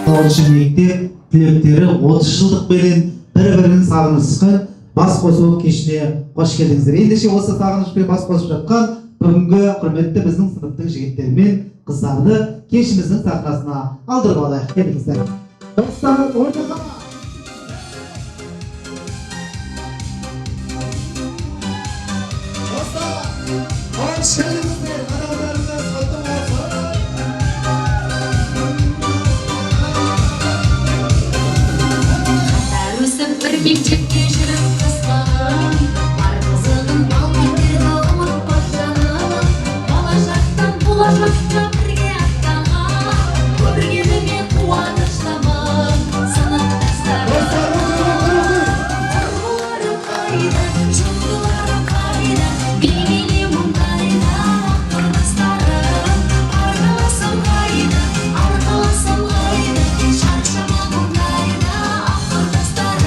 9 мектеп түлектері 30 жылдық белен бір-бірін сағынышқан бас қосу кешіне қош келдіңіздер. Ендеше осы сағынышпен бас қосып жатқан бүгінгі құрметті біздің сыныптың жігіттері мен қыздарды кешіміздің сахнасына алдырып алайық. Келіңіздер. Достар, ортаға. Қош келдіңіздер. Қадамдарыңыз құтты болсын. Bir mekcepte жүріп қысқаным, бар қызығын балмектерді ұмытпас жаным. Болашақтан болашаққа бірге аттаған, көргеніме қуаныштамын. Сыныптастарым, құрбыларым қайда, жұлдыздарым қайда, бейнелі мұндайда құрдастарым. Арналасым қайда, арналасым қайда, шаршама мұндайда құрдастарым.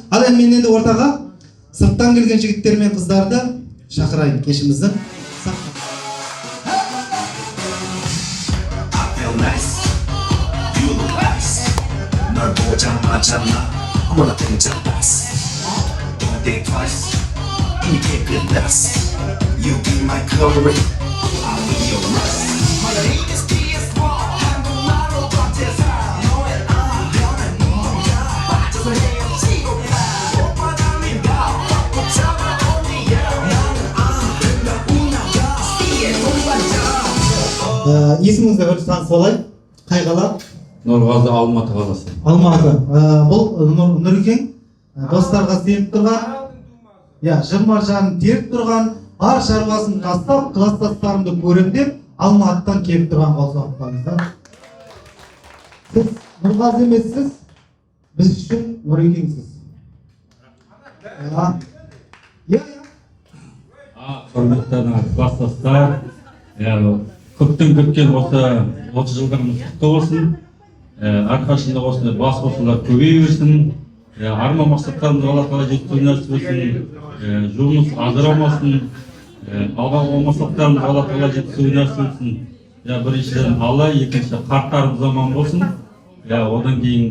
Ал мен енді ортаға сырттан келген жігіттер мен қыздарды шақырайын кешіміздің есіміңізді бір танысып алайын. Қай қала? Нұрғазы, Алматы қаласы. Алматы. Бұл Нұрекең достарға сеніп тұрған, 20 жанын теріп тұрған, бар шаруасын тастап, класстастарымды көрем деп, Алматыдан келіп тұрған қолсуаттарыңыздар. Сіз Нұрғазы емессіз, біз үшін Нұрекеңсіз. Құрметті класстастар, көптен күткен осы 30 жылдарымыз құтты болсын. Әрқашында осындай бас қосулар көбейе берсін. Арман мақсаттарымыз Алла тағала жеткізу нәсіп етсін. Жолымыз ажырамасын. Алға мақсаттарымыз Алла тағала жеткізу нәсіп етсін. Біріншіден Алла, екінші қарттарымыз аман болсын. Одан кейін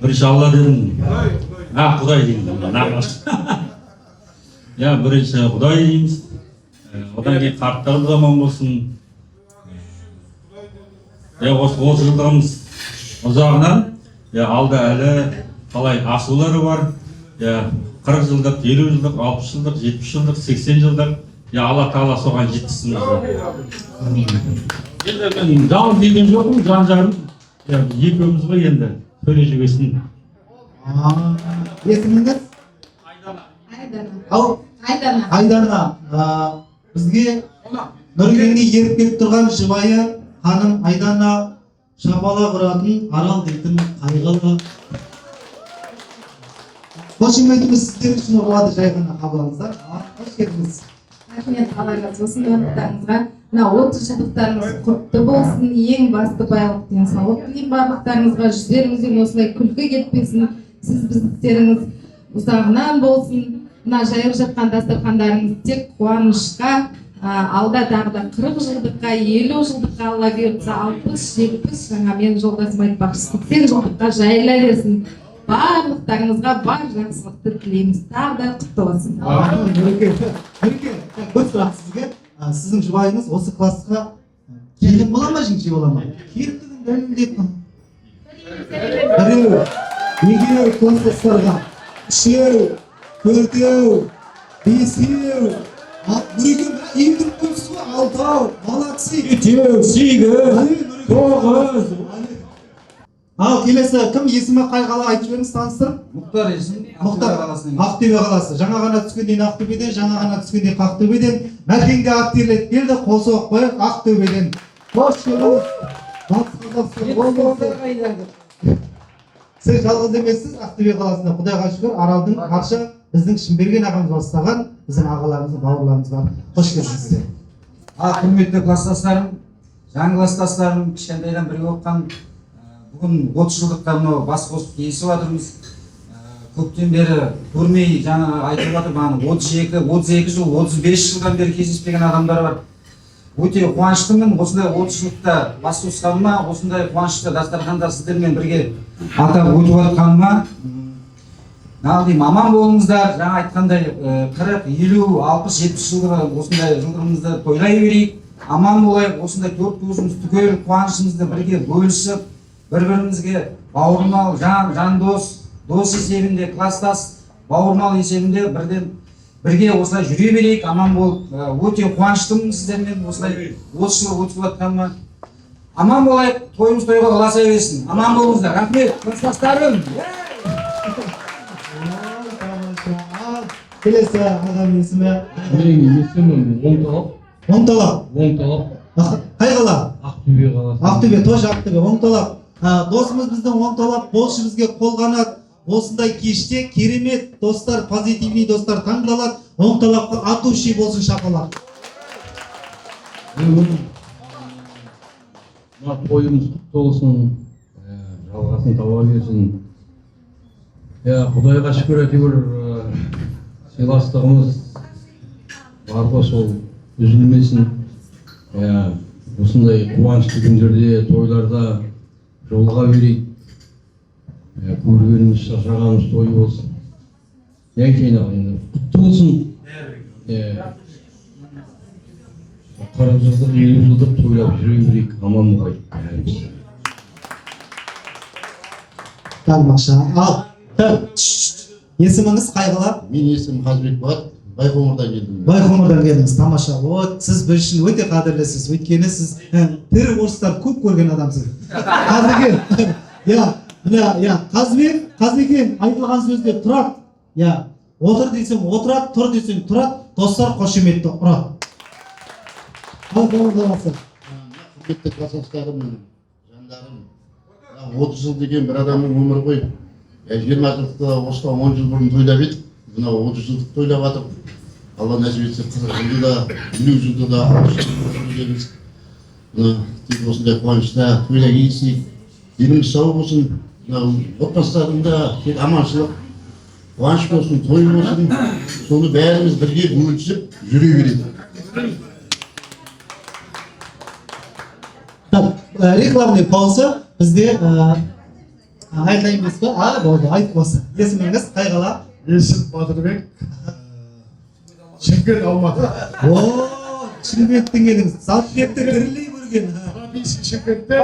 бірінші Алла дедім. Құдай деймін. Бірінші Құдай дейміз. Одан кейін қарттарымыз аман болсын. Осы 30 жылдығымыз ұзағынан алда әлі қалай асулары бар. 40 жылдық, 50 жылдық, 60 жылдық, 70 жылдық, 80 жылдық. Алла тағала соған жеткізсін. Енді мен жалғыз деген жоқпын, жан-жағым екеуміз ғой енді сөйле жүргесін. Есіміңіз? Айдана. Бізге Нұрекеңге еріп келіп тұрған жұбайы ханым Айдана шапалақ ұратын Арал дейтін қайғылы Қошеметіміз сіздер үшін болады, жай ғана қабыл алыңыздар. Қош келдіңіз. Рахмет, Алла разы болсын барлықтарыңызға. Мына 30 жылдықтарыңыз құтты болсын. Ең басты байлық денсаулық тілеймін барлықтарыңызға. Жүздеріңізден осылай күлкі кетпесін. Сіз біздіктеріңіз ұзағынан болсын. Мына жайып жатқан дастархандарыңыз тек қуанышқа, алда тағы да 40 жылдыққа, 50 жылдыққа, Алла бұйыртса 60-70, жаңа мен жолдасым айтпақшы 80 жылдыққа жайыла берсін. Барлықтарыңызға бар жақсылықты тілейміз. Тағы да құтты болсын. Нұреке, бір сұрақ сізге. Сіздің жұбайыңыз осы классқа келін бола ма, жеңше бола ма? Келіндігін дәлелдеп. Біреу, екеу класстастарға, үшеу, төртеу, бесеу, Нұреке, елдіріп қойсыз ба? 6-ау, молодцы. 7, 8, 9. Ал келесі кім, есімі қай қала айтып жіберіңіз, таныстырып? Мұхтар есім, Мұхтар, Ақтөбе қаласы. Жаңа ғана түскенден Ақтөбеден, жаңа ғана түскенден Ақтөбеден, Мәкенге ат терлетіп келді, қол соғып қояйық Ақтөбеден. Қош келдіңіз. Батыс Қазақстан. Сіз жалғыз емессіз, Ақтөбе қаласында Құдайға шүкір, Аралдың Арша біздің Шымберген ағамыз бастаған, біздің ағаларымыз, бауырларымыз бар. Қош келдіңіз сіздер. Құрметті класстастарым, жаңа класстастарым, кішкентайдан бірге оқыған, бүгін 30 жылдыққа мынау бас қосып келісіп жатырмыз. Көптен бері көрмей, жаңа айтып жатыр, 32 жыл, 35 жылдан бері кездеспеген адамдар бар. Өте қуаныштымын, осындай 30 жылдықта бас қосқаныма, осындай қуанышты дастарханда сіздермен бірге атап өтіп жатқаныма. Деймін, аман болыңыздар, жаңа айтқандай 40, 50, 60, 70 жылғы осындай жылдығымызды тойлай берейік. Аман болайық, осындай төрт көзіміз түгел қуанышымызды бірге бөлісіп, бір-бірімізге бауырмал, жан-дос, дос есебінде, класстас, бауырмал есебінде бірге осылай жүре берейік, аман болып. Өте қуаныштымын сіздермен осылай 30 жыл өтіп жатқаныма. Аман болайық, тойымыз тойға ұласа берсін. Аман болыңыздар. Рахмет, класстастарым. Келесі ағам есімі? Менің есімім Оңталап. Қай қала? Ақтөбе қаласы. Ақтөбе, тоже Ақтөбе, Оңталап. Досымыз біздің Оңталап, болшы бізге қолғанат. Осындай кеште керемет достар, позитивный достар таңдалады. Оңталапқа атуши болсын шақалар. Тойымыз құтты болсын, жалғасын таба берсін. Құдайға шүкір, әйтеуір сыйластығымыз бар ғой, сол үзілмесін. Осындай қуанышты күндерде, тойларда жолға берейік. Көргеніміз, шаршағанымыз той болсын. Құтты болсын. 40 жылдық, 50 жылдық тойлап жүре берейік, аман болайық. Тамаша. Ал, есіміңіз қай қала? Мен есімім Қазбек Бат, Байқоңырдан келдім. Байқоңырдан келдіңіз, тамаша. Сіз біз үшін өте қадірлісіз, өйткені сіз тірі орыстар көп көрген адамсыз. Қазбек, Қазбек айтылған сөзде тұрады. Отыр десең отырады, тұр десең тұрады, достар қошеметті ұрады. Құрметті класстастарым, жандарым, 30 жыл деген бір адамның өмірі ғой. 20 жылдықта осыдан 10 жыл бұрын тойлап едік. Мынау 30 жылдық тойлап жатыр. Алла нәсіп етсе 40 жылды да, 50 жылды да, 60 жылды да тек осындай қуанышта тойлай келсек, деніміз сау болсын, отбасыларында тек аманшылық, қуаныш болсын, той болсын, соны бәріміз бірге бөлісіп жүре береді. Рекламный пауза бізде айтайынбыз ба? Болды, айтып болсын. Есіміңіз қай қала? Есім Батырбек, Шымкент, Алматы. Шымкенттен келдіңіз. Салтбекті тірілей көрген. Шымкентте,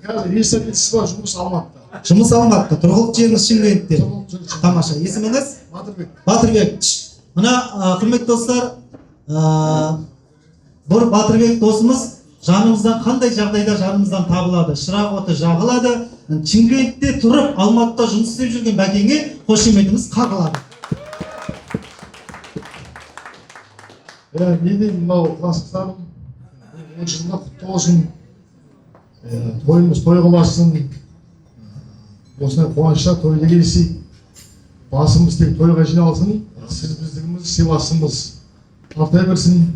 қазір естеліксіз жұмыс Алматыда. Жұмыс Алматыда, тұрғылықты жеріңіз Шымкентте. Тамаша. Есіміңіз? Батырбек. Мына құрметті достар, бір Батырбек досымыз жанымыздан қандай жағдайда жанымыздан табылады, шырақ оты жағылады. Шымкентте тұрып, Алматыда жұмыс істеп жүрген бәкеңе қошеметіміз қағылады. Не деймін, мынау класстастарым, 10 жылда құтты болсын, тойымыз той қыласын, осындай қуанышта тойлы келсек, басымыз тек тойға жиналсын, сіз біздігіміз, сыйласымыз артай берсін.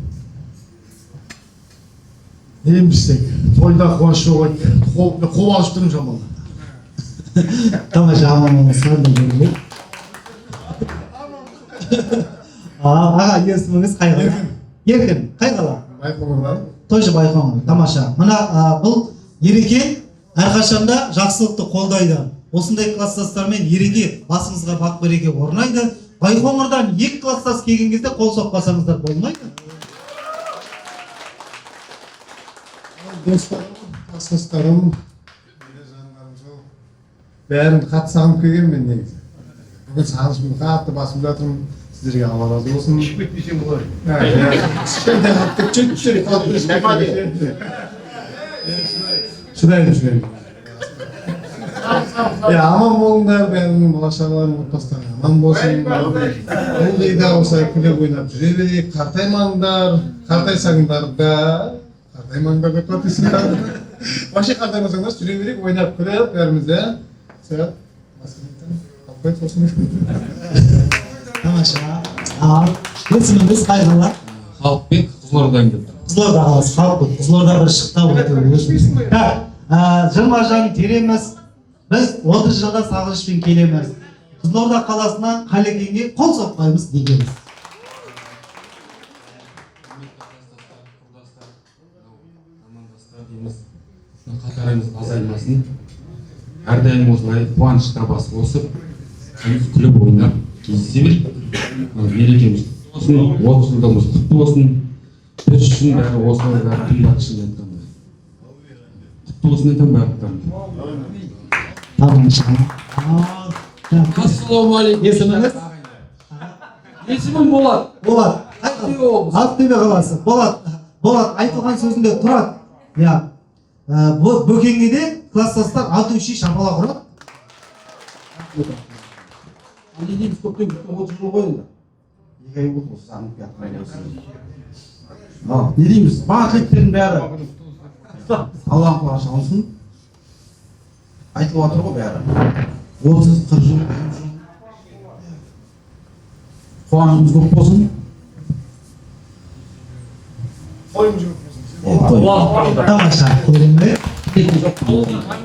Не істейік? Тойда қуаныш жоқ еді. Қол алып тұрмын жаман. тамаша аман болыңыздар деп аға есіміңіз қай қала? Еркін, қай қала? Байқоңырдан. Тоже Байқоңыр, тамаша. Мына бұл ереке әрқашанда жақсылықты қолдайды. Осындай класстастармен ереке басыңызға бақ береке орнайды. Байқоңырдан екі класстас келген кезде қол соқпасаңыздар болмайды. Достарым, класстастарым, бәрін қатты сағынып келген мен негізі. Бүгін сағынышымды қатты басып жатырмын. Сіздерге Алла разы болсын. Ішіп кетпесем болар. Кішкентай қатты шыдаймын. Аман болыңдар, бәрінің бала-шағаларым, отбасыларың аман болсын. Ылғи да осылай күліп ойнап жүре берейік. Қартаймаңдар, қартайсаңдар да, қартаймаңдар деп қартайсыңдар. Вообще қартаймасаңдар жүре берейік, ойнап күліп бәріміз де. Тамаша. Есіміңіз қай қала? Халықбек Қызылордадан келді. Қызылорда қаласы, Халықбек. Қызылорда бір шықты. Жырмажан тереміз. Біз 30 жылда сағынышпен келеміз. Қызылорда қаласынан Қалекеңге қол соқпаймыз дегенбіз. Қатарымыз азаймасын. Әрдайым осылай қуанышқа бас қосып, күліп ойнап кездесе берейік. Мерекеміз құтты болсын, 30 жылдығымыз құтты болсын. Біз үшін бәрі осылай бәрі қымбат шын айтқанда. Құтты болсын айтамын барлықтарына. Тамаша. Ассалаумағалейкум. Есіміңіз? Есімім Болат. Болат. Ақтөбе қаласы. Болат айтылған сөзінде тұрады. Бөкеңеде класстастар ат үші шапала құрады. Не дейміз көптен күткен 30 жыл ғой енді. 2 ай болды осы сағынып келатқан. Не дейміз? Барлық тілектердің бәрі Алланың құлағы шалынсын. Айтылып жатыр ғой бәрі. 30-40 жыл, 50 жыл. Қуанышымыз көп болсын. Тойым жоқ. Тамаша.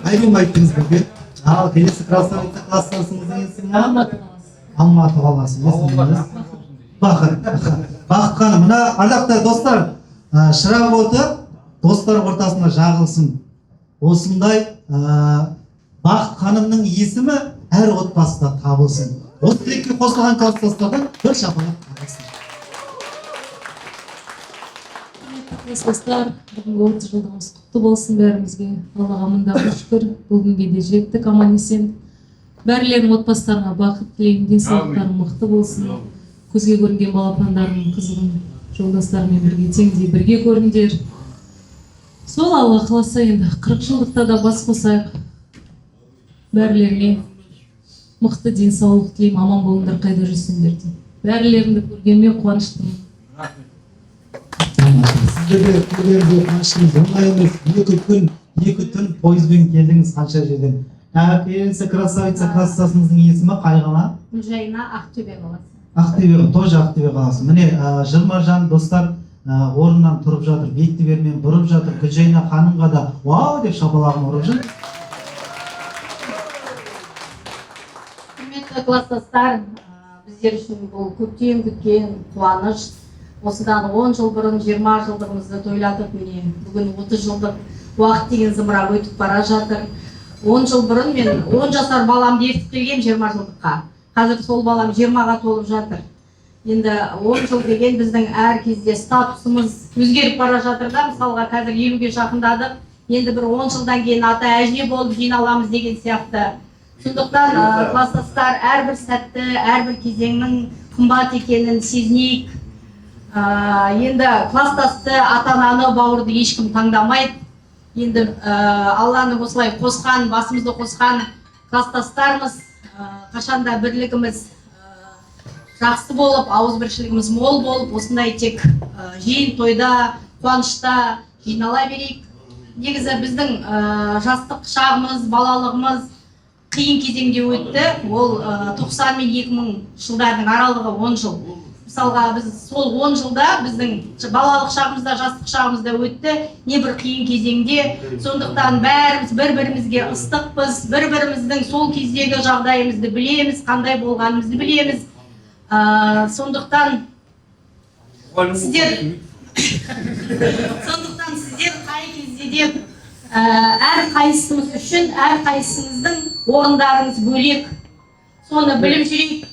Айгүл айттыңыз бізге. Ал келесі класстасыңыздың есімі? Алматы қаласы. Есіміңіз? Бақыт. Бақыт ханым, мына ардақты достар, шырақ оты достар ортасында жағылсын. Осындай Бақыт ханымның есімі әр отбасыда табылсын. Осы тілекке қосылған класстастардан бір шапалақ табылсын. Класстастар, бүгінгі 30 жылдығымыз құтты болсын бәрімізге. Аллаға мыңдаған шүкір, бүгінге де жеттік аман есен. Бәрлердің отбасыларына бақыт тілеймін, денсаулықтарың мықты болсын. Көзге көрінген балапандарың, қызығың, жолдастарымен бірге теңдей бірге көріңдер. Сол Алла қаласа енді 40 жылдықта да бас қосайық. Бәрлеріне мықты денсаулық тілеймін, аман болыңдар, қайда жүрсіңдер деймін. Бәрлеріңді көргенмен қуаныштымын. Сіздерге көргенде қуанышымыз оңай емес. 2 түн пойызбен келдіңіз қанша жерден. Келесі красавица класстасыңыздың есімі қай қала? Гүлжайна, Ақтөбе қаласы. Ақтөбе, тоже Ақтөбе қаласы. Міне Жырмажан достар орнынан тұрып жатыр, бетті бермен бұрып жатыр. Гүлжайна ханымға да вау деп шапалағын ұрып жүр. Құрметті класстастар, біздер үшін бұл көптен күткен қуаныш. Осыдан 10 жыл бұрын 20 жылдығымызды тойлатып, міне бүгін 30 жылдық уақыт деген зымырап өтіп бара жатыр. 10 жыл бұрын мен 10 жасар баламды ертіп келгем 20 жылдыққа. Қазір сол балам 20-ға толып жатыр. Енді 10 жыл деген біздің әр кезде статусымыз өзгеріп бара жатыр да, мысалға қазір 50-ге жақындадық. Енді бір 10 жылдан кейін ата әже болып жиналамыз деген сияқты. Сондықтан класстастар әрбір сәтті, әрбір кезеңнің қымбат екенін сезінейік. Енді класстасты, ата-ананы, бауырды ешкім таңдамайды. Енді Алланы осылай қосқан, басымызды қосқан класстастарымыз, қашанда бірлігіміз жақсы болып, ауызбіршілігіміз мол болып, осындай тек жиын тойда, қуанышта жинала берейік. Негізі біздің жастық шағымыз, балалығымыз қиын кезеңде өтті. Ол 90 мен 2000 жылдардың аралығы 10 жыл. Мысалға біз сол 10 жылда біздің балалық шағымызда, жастық шағымызда өтті. Небір қиын кезеңде. Сондықтан бәріміз бір-бірімізге ыстықпыз, бір-біріміздің сол кездегі жағдайымызды білеміз, қандай болғанымызды білеміз. Сондықтан сіздер қай кезде де әр қайсымыз үшін, әр қайсымыздың орындарыңыз бөлек. Соны біліп жүрейік.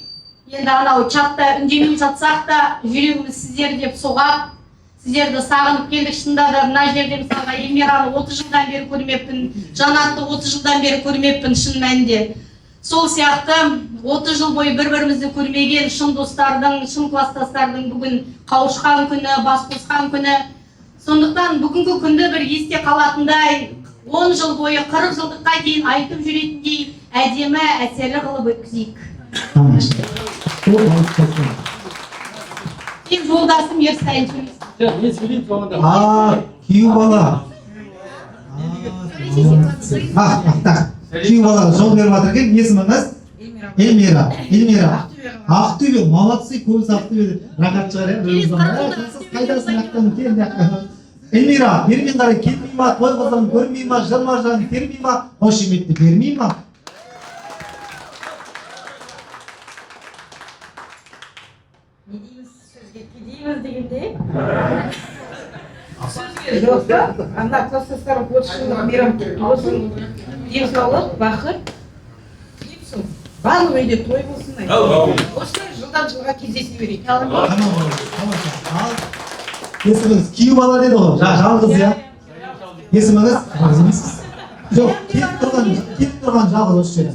Енді анау чатта үндемей жатсақ та, жүрегіміз сіздер деп соғады. Сіздерді сағынып келдік. Шынында да мына жерде мысалға Эльмираны 30 жылдан бері көрмеппін, Жанатты 30 жылдан бері көрмеппін шын мәнінде. Сол сияқты 30 жыл бойы бір-бірімізді көрмеген шын достардың, шын класстастардың бүгін қауышқан күні, бас қосқан күні. Сондықтан бүгінгі күнді бір есте қалатындай, 10 жыл бойы 40 жылдыққа дейін айтып жүретіндей әдемі, әсерлі қылып өткізейік. Мен жолдасым Ерсайын сөйлесін. Күйеу бала. Күйеу бала жол беріп жатыр екен. Есіміңіз? Эльмира. Ақтөбе, молодцы, көбісі Ақтөбеде рахат шығар. Қайдасың ақтан келді. Эльмира, бермен қарай келмей ма, той қызын көрмей ма, жылма-жылын термей ма, қошеметті бермей ма? Не дейміз, сөзге кедейміз дегенде? Сөзге жоқ та, ана класстастарым 30 жылдық мейрам болсын, денсаулық, бақыт, деймсің, барлық үйде той болсын. Осылай жылдан жылға кездесе берейік. Есіміңіз күйеу бала деді ғой, жалғыз иә? Есіміңіз? Жалғыз емес. Жоқ, кетіп тұрған жалғыз осы жерде.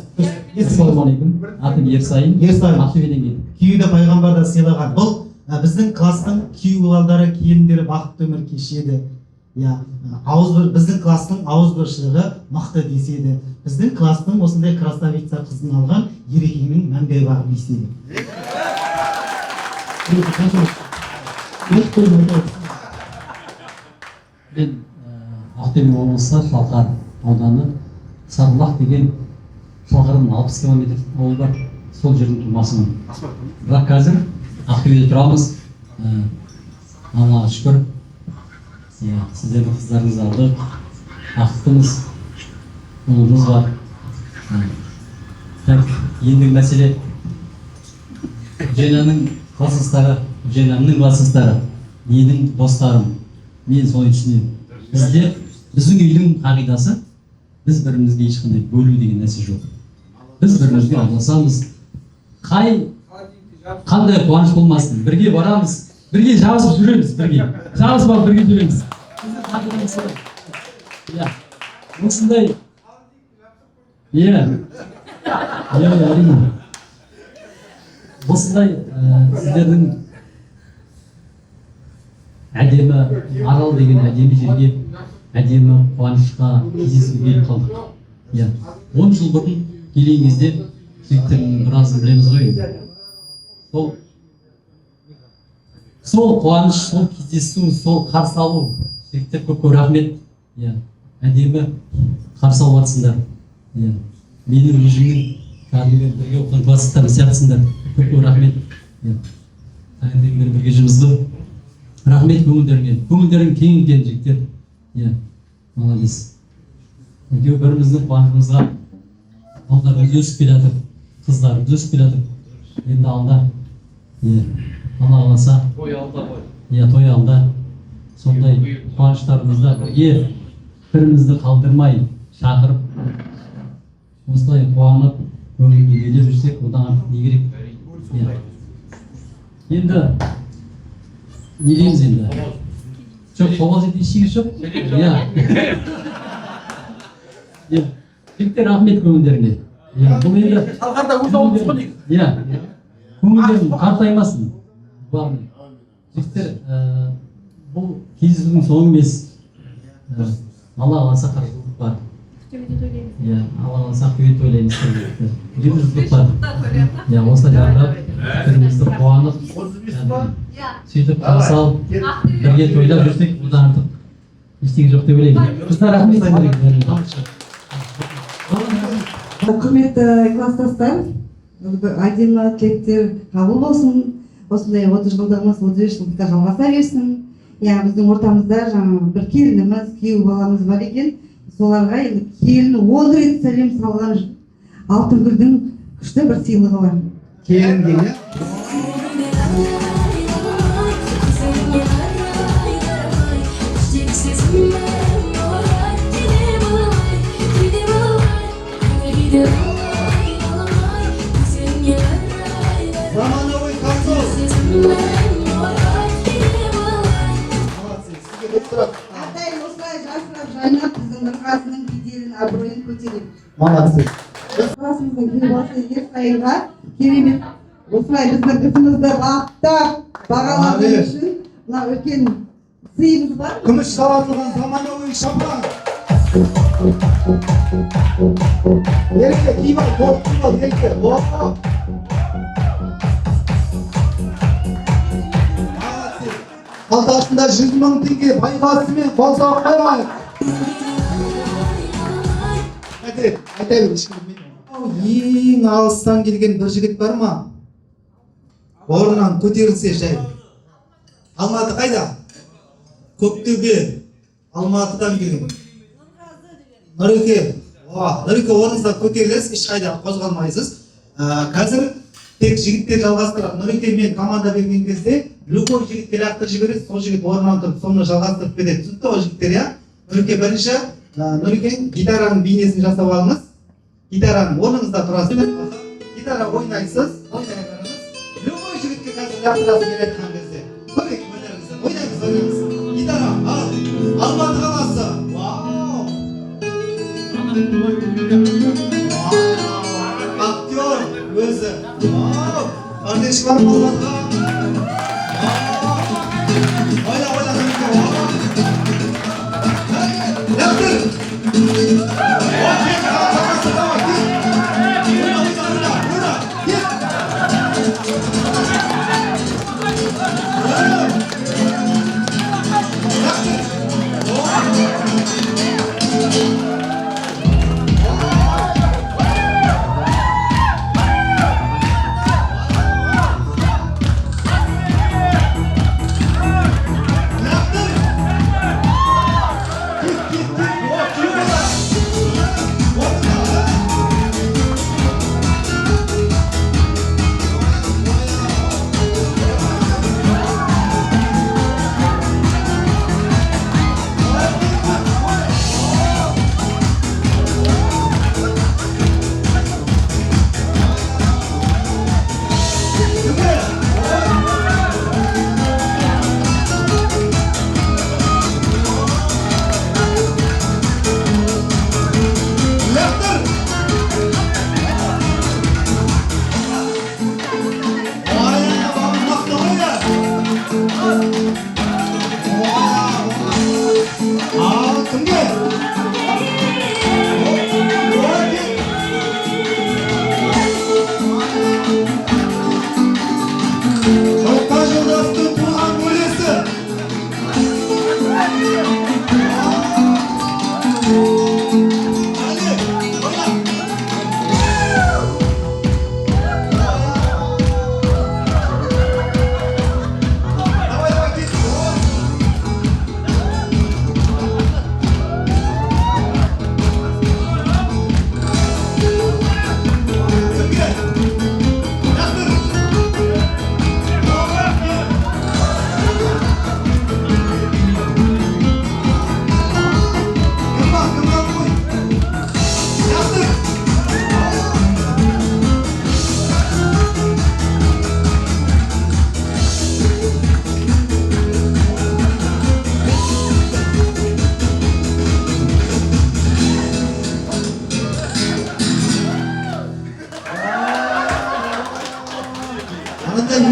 Ассалаумағалейкум. Атым Ерсайын. Ақтөбеден келдім. Күйеуді пайғамбарда сыйлаған. Бұл біздің класстың күйеу балалары, келіндері бақытты өмір кешеді. Біздің класстың ауызбіршілігі мықты деседі. Біздің класстың осындай красавица қызын алған ерекеңнің мәңгі бағы деседі. Мен Ақтөбе облысы Шалқар ауданы Сарбұлақ деген Шалқардан 60 километр ауыл бар. Сол жердің тумасымын. Бірақ қазір Ақтөбеде тұрамыз. Аллаға шүкір. Сіздердің қыздарыңызды алдық. Бақыттымыз. Ұлымыз бар. Ендігі мәселе Женаның класстастары, менің достарым, мен соның ішінде. Біздің үйдің қағидасы, біз бірімізге ешқандай бөлу деген нәрсе жоқ. Біз бірімізге аласамыз. Қандай қуаныш болмасын, бірге барамыз, бірге жабысып жүреміз, жабысып алып бірге жүреміз. Осындай. Әрине. Осындай сіздердің әдемі арал деген әдемі жерге, әдемі қуанышқа кездесуге келіп қалдық. 10 жыл бұрын келген кезде жігіттердің біразын білеміз ғой. Сол қуаныш, сол кездесу, сол қарсы алу, жігіттер көп рахмет. Әдемі қарсы алып жатсыңдар. Менің өзімнің кәдімгі бірге оқыған класстастарым сияқтысыңдар. Көп рахмет. Таңертеңмен бірге жүрміз ғой. Рахмет көңілдерің кең екен жігіттер. Молодец. Екеуі біріміздің қуанышымызға балдарымыз өсіп келе жатыр, қыздарымыз өсіп келе жатыр. Енді алда, Алла қаласа, той алда. Сондай қуаныштарымызда бірге бірімізді қалдырмай шақырып, осылай қуанып, көңілге келе жүрсек, одан артық не керек? Енді не дейміз енді? Жоқ, қобалжи дейшігі жоқ? Жігіттер рахмет көңілдеріне. Бұл енді Шалқарда өз ауылымыз ғой негізі. Көңілдерін қартаймасын. Жігіттер, бұл кездесудің соңы емес. Алла қаласа қарсылық бар. Алла қаласа Ақтөбеде тойлаймыз. 20 жылдық бар. Осылай жарғырап, бірімізді қуанып, сөйтіп қарсы алып, бірге тойлап жүрсек, одан артық ештеңе жоқ деп ойлаймын. Қыздар рахмет. Құрметті класстастар, әдемі тілектер қабыл болсын. Осындай 30 жылдығымыз 35 жылдыққа жалғаса берсін. Біздің ортамызда жаңа бір келініміз, күйеу баламыз бар екен. Соларға енді келіні 10 рет сәлем салған Алтынгүлдің күшті бір сыйлығы бар. Келінге, иә? Замановый концерт. Әрдайым осылай жасырап жайнап біздің нұрғазының беделін абыройын көтереді. Молодцы. Қасымыздың күйбасы Ерсайынға керемет осылай біздің қызымызды баптап бағалаған үшін мына үлкен сыйымыз бар. Күміс жаратылған замановый шапан. Ерке киім ал, қорқын ал, ерке. Қалтасында 100 000 теңге байғасымен қол соғып қоймайық. Айта бер, ешкім білмейді. Ең алыстан келген бір жігіт бар ма? Орнынан көтерілсе жай. Алматы қайда? Көктөбе, Алматыдан келген. Нұреке, орныңызда көтерілесіз, ешқайда қозғалмайсыз. Қазір тек жігіттер жалғастырады. Нұреке мен команда берген кезде любой жігітке лақтырып жібересіз, сол жігіт орнынан тұрып, соны жалғастырып береді. Түсінікті ол жігіттер, иә? Нұреке бірінші, Нұреке гитараның бейнесін жасап алыңыз. Гитараның орныңызда тұрасыз. Гитара ойнайсыз, любой жігітке қазір лақтырасыз келеді кезде. Көрейік өнеріңізді, ойнайсыз. Гитара, Алматы қаласы. Актер өзі. Ардеш бар ма Алматыға? Ойла,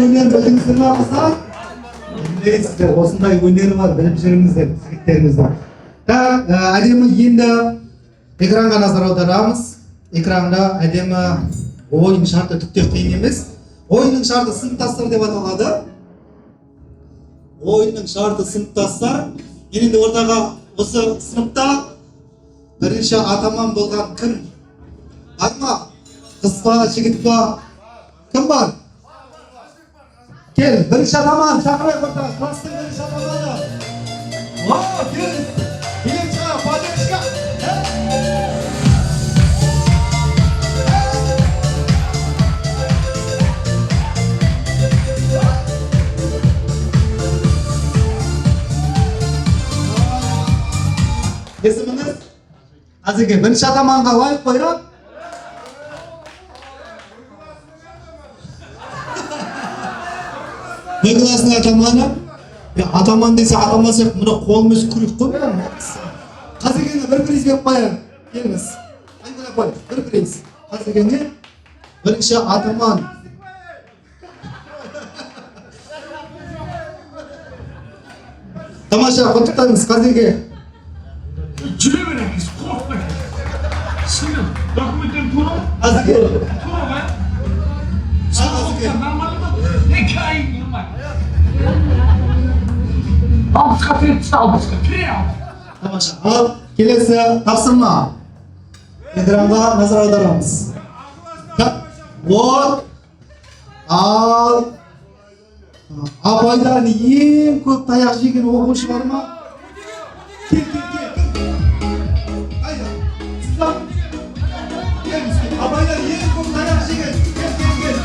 өнер білдіңіздер ма қыздар? Білесіздер, осындай өнері бар, біліп жүріңіздер, жігіттеріңіздің. Әдемі енді экранға назар аударамыз. Экранда әдемі ойын шарты түкте қиын емес. Ойынның шарты сыныптастар деп аталады. Ойынның шарты сыныптастар. Енді ортаға осы сыныпта бірінші атаман болған кім? Бар ма? Қыз ба, жігіт па? Кім бар? Кел, бірінші атаман, шақырайық орта. Класстың бірінші атаманы. О, кел. Bilecka, Palecka. Есіміңіз? Азеке, бірінші атаманға лайық қойған. Ne классный атаманы? Атаман десе атаман сияқты мына қолымыз күрек қой мен. Қазекене бір приз беріп қояйық. Келіңіз. Айналып қой, бір приз. Қазекене бірінші атаман. Тамаша, құттықтаймыз Қазеке. Жүре береміз, қорықпай. Сенің документтен тура? Қазеке. Тура ба? Қазеке. Нормально ма? Екі ай нормально. Алпысқа тіреп түсті, алпысқа кіре ал. Тамаша. Ал, келесі тапсырма. Экранға назар аударамыз. Вот. Ал. Абайдан ең көп таяқ жеген оқушы бар ма? Кел. Қайда? Сіз ал. Келіңіз. Абайдан ең көп таяқ жеген. Кел.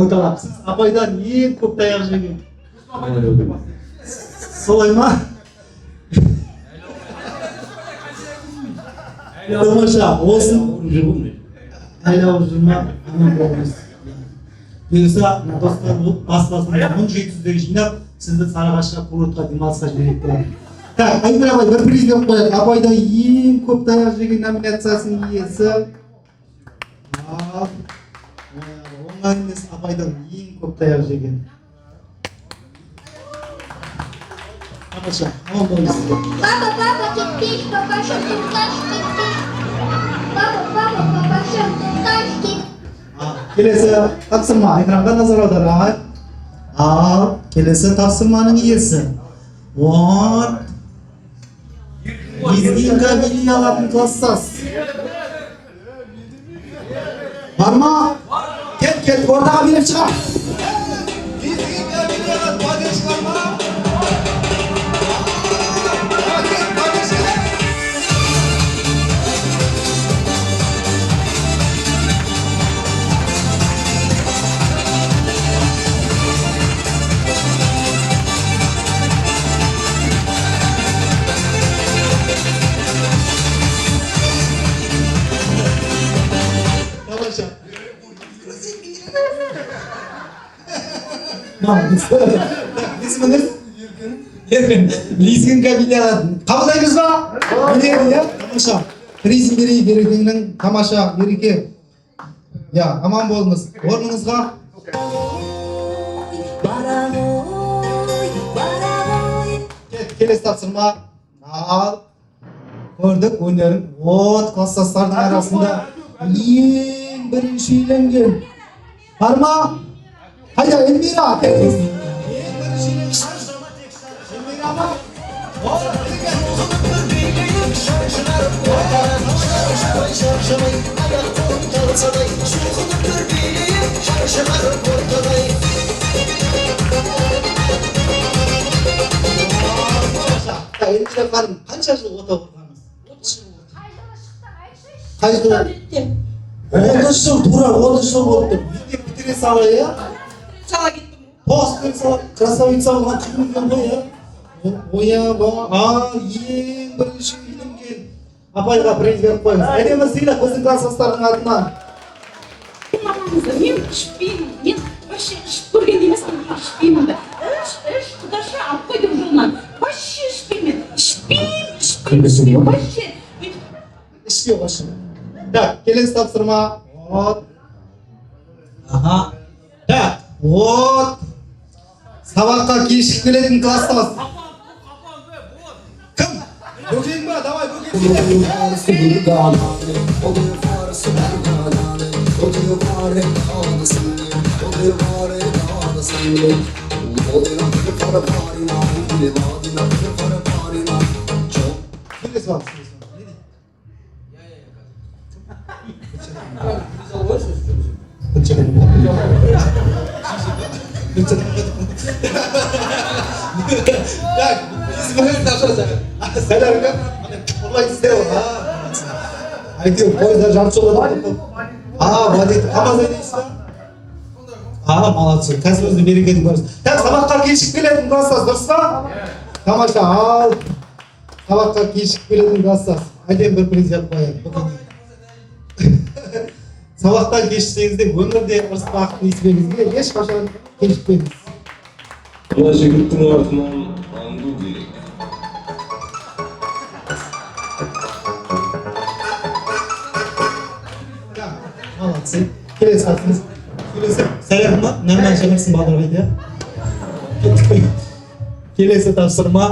Оңталап, сіз апайдан ең көп таяқ жеген. Солай ма? Тамаша, olsun. Айлауып жүрма, аман болыңыз. Бұйырса, достар баспасында 1700-дегі жинап, сізді Сарыағашқа курортқа демалысқа жіберейік болады. Так, Айдар абай, бір приз беріп қояйық. Апайда ең көп таяқ жеген номинациясының иесі. Оңай емес, апайдан ең көп таяқ жеген. Тамаша, аман болыңыз. Папа, киттик, папаша, тукташ, киттик. Папа, папаша, тукташ, киттик. Келесі тапсырма, экранға назар аударайық. Ал, келесі тапсырманың иесі. Вот. Лезгинка билей алатын класстас. Бар ма? Кел, ортаға билеп шығар. Лезгинка билей алатын класстас бар ма? Есіміңіз? Еркін. Лезгинка билей алатын. Қабылдаймыз ба? Біледі, я? Тамаша. Призін берекеңнің тамаша, береке. Я, аман болыңыз. Орныңызға. Келесі тапсырма. Ал. Көрдік өнерін. Вот, класстастардың арасында ең бірінші үйленген. Бар ма? Hayda Elmira, keliniz. Elmira mı? Elmira Hanım, kaç yıl oda kurganız? 30 yıl oldu. Kaç yıl? 30 yıl, Turan 30 yıl oldu. Bitire sağla ya. Сала кеттім. Постын салып, красавица болған күнген ғой я. Оя, ең бірінші үйленген. Апайға приз беріп қойыңыз. Әдемі сыйлық біздің класстастардың атынан. Мамаңызды, мен ішпеймін. Мен вообще ішіп көрген емеспін, ішпеймін да. Іш, құдашы алып қойдым жолынан. Вообще ішпеймін. Ішпеймін. Вообще. Ішпей қойшы. Так, келесі тапсырма. Вот. Аха. Так. Вот. Сабаққа кешігіп келетін класстас. Bökeyim mi? Davay bökeyim. Söylesi var. Ya, biz böyle taşırız. Sen arka, olay istiyor. Aytıyor, poyuzlar жарты жолда vadiyet, Amazon işte. Молодцы. Қазір өзі берекетін көріңіз. Так, сабаққа кешігіп келетін класстас, дұрыс па? Тамаша, ал. Сабаққа кешігіп келетін класстас. Айден бір приз алып қояйық. Сабақтан кешіксеңіз де өмірде ұрыспақтың есебіңізге ешқашан кешікпеңіз. Мына жігіттің артынан аңду керек. Молодцы. Келесі қатысыңыз. Келесі саяқ ма? Нормально шығарсың бағдарға дейді. Келесі тапсырма.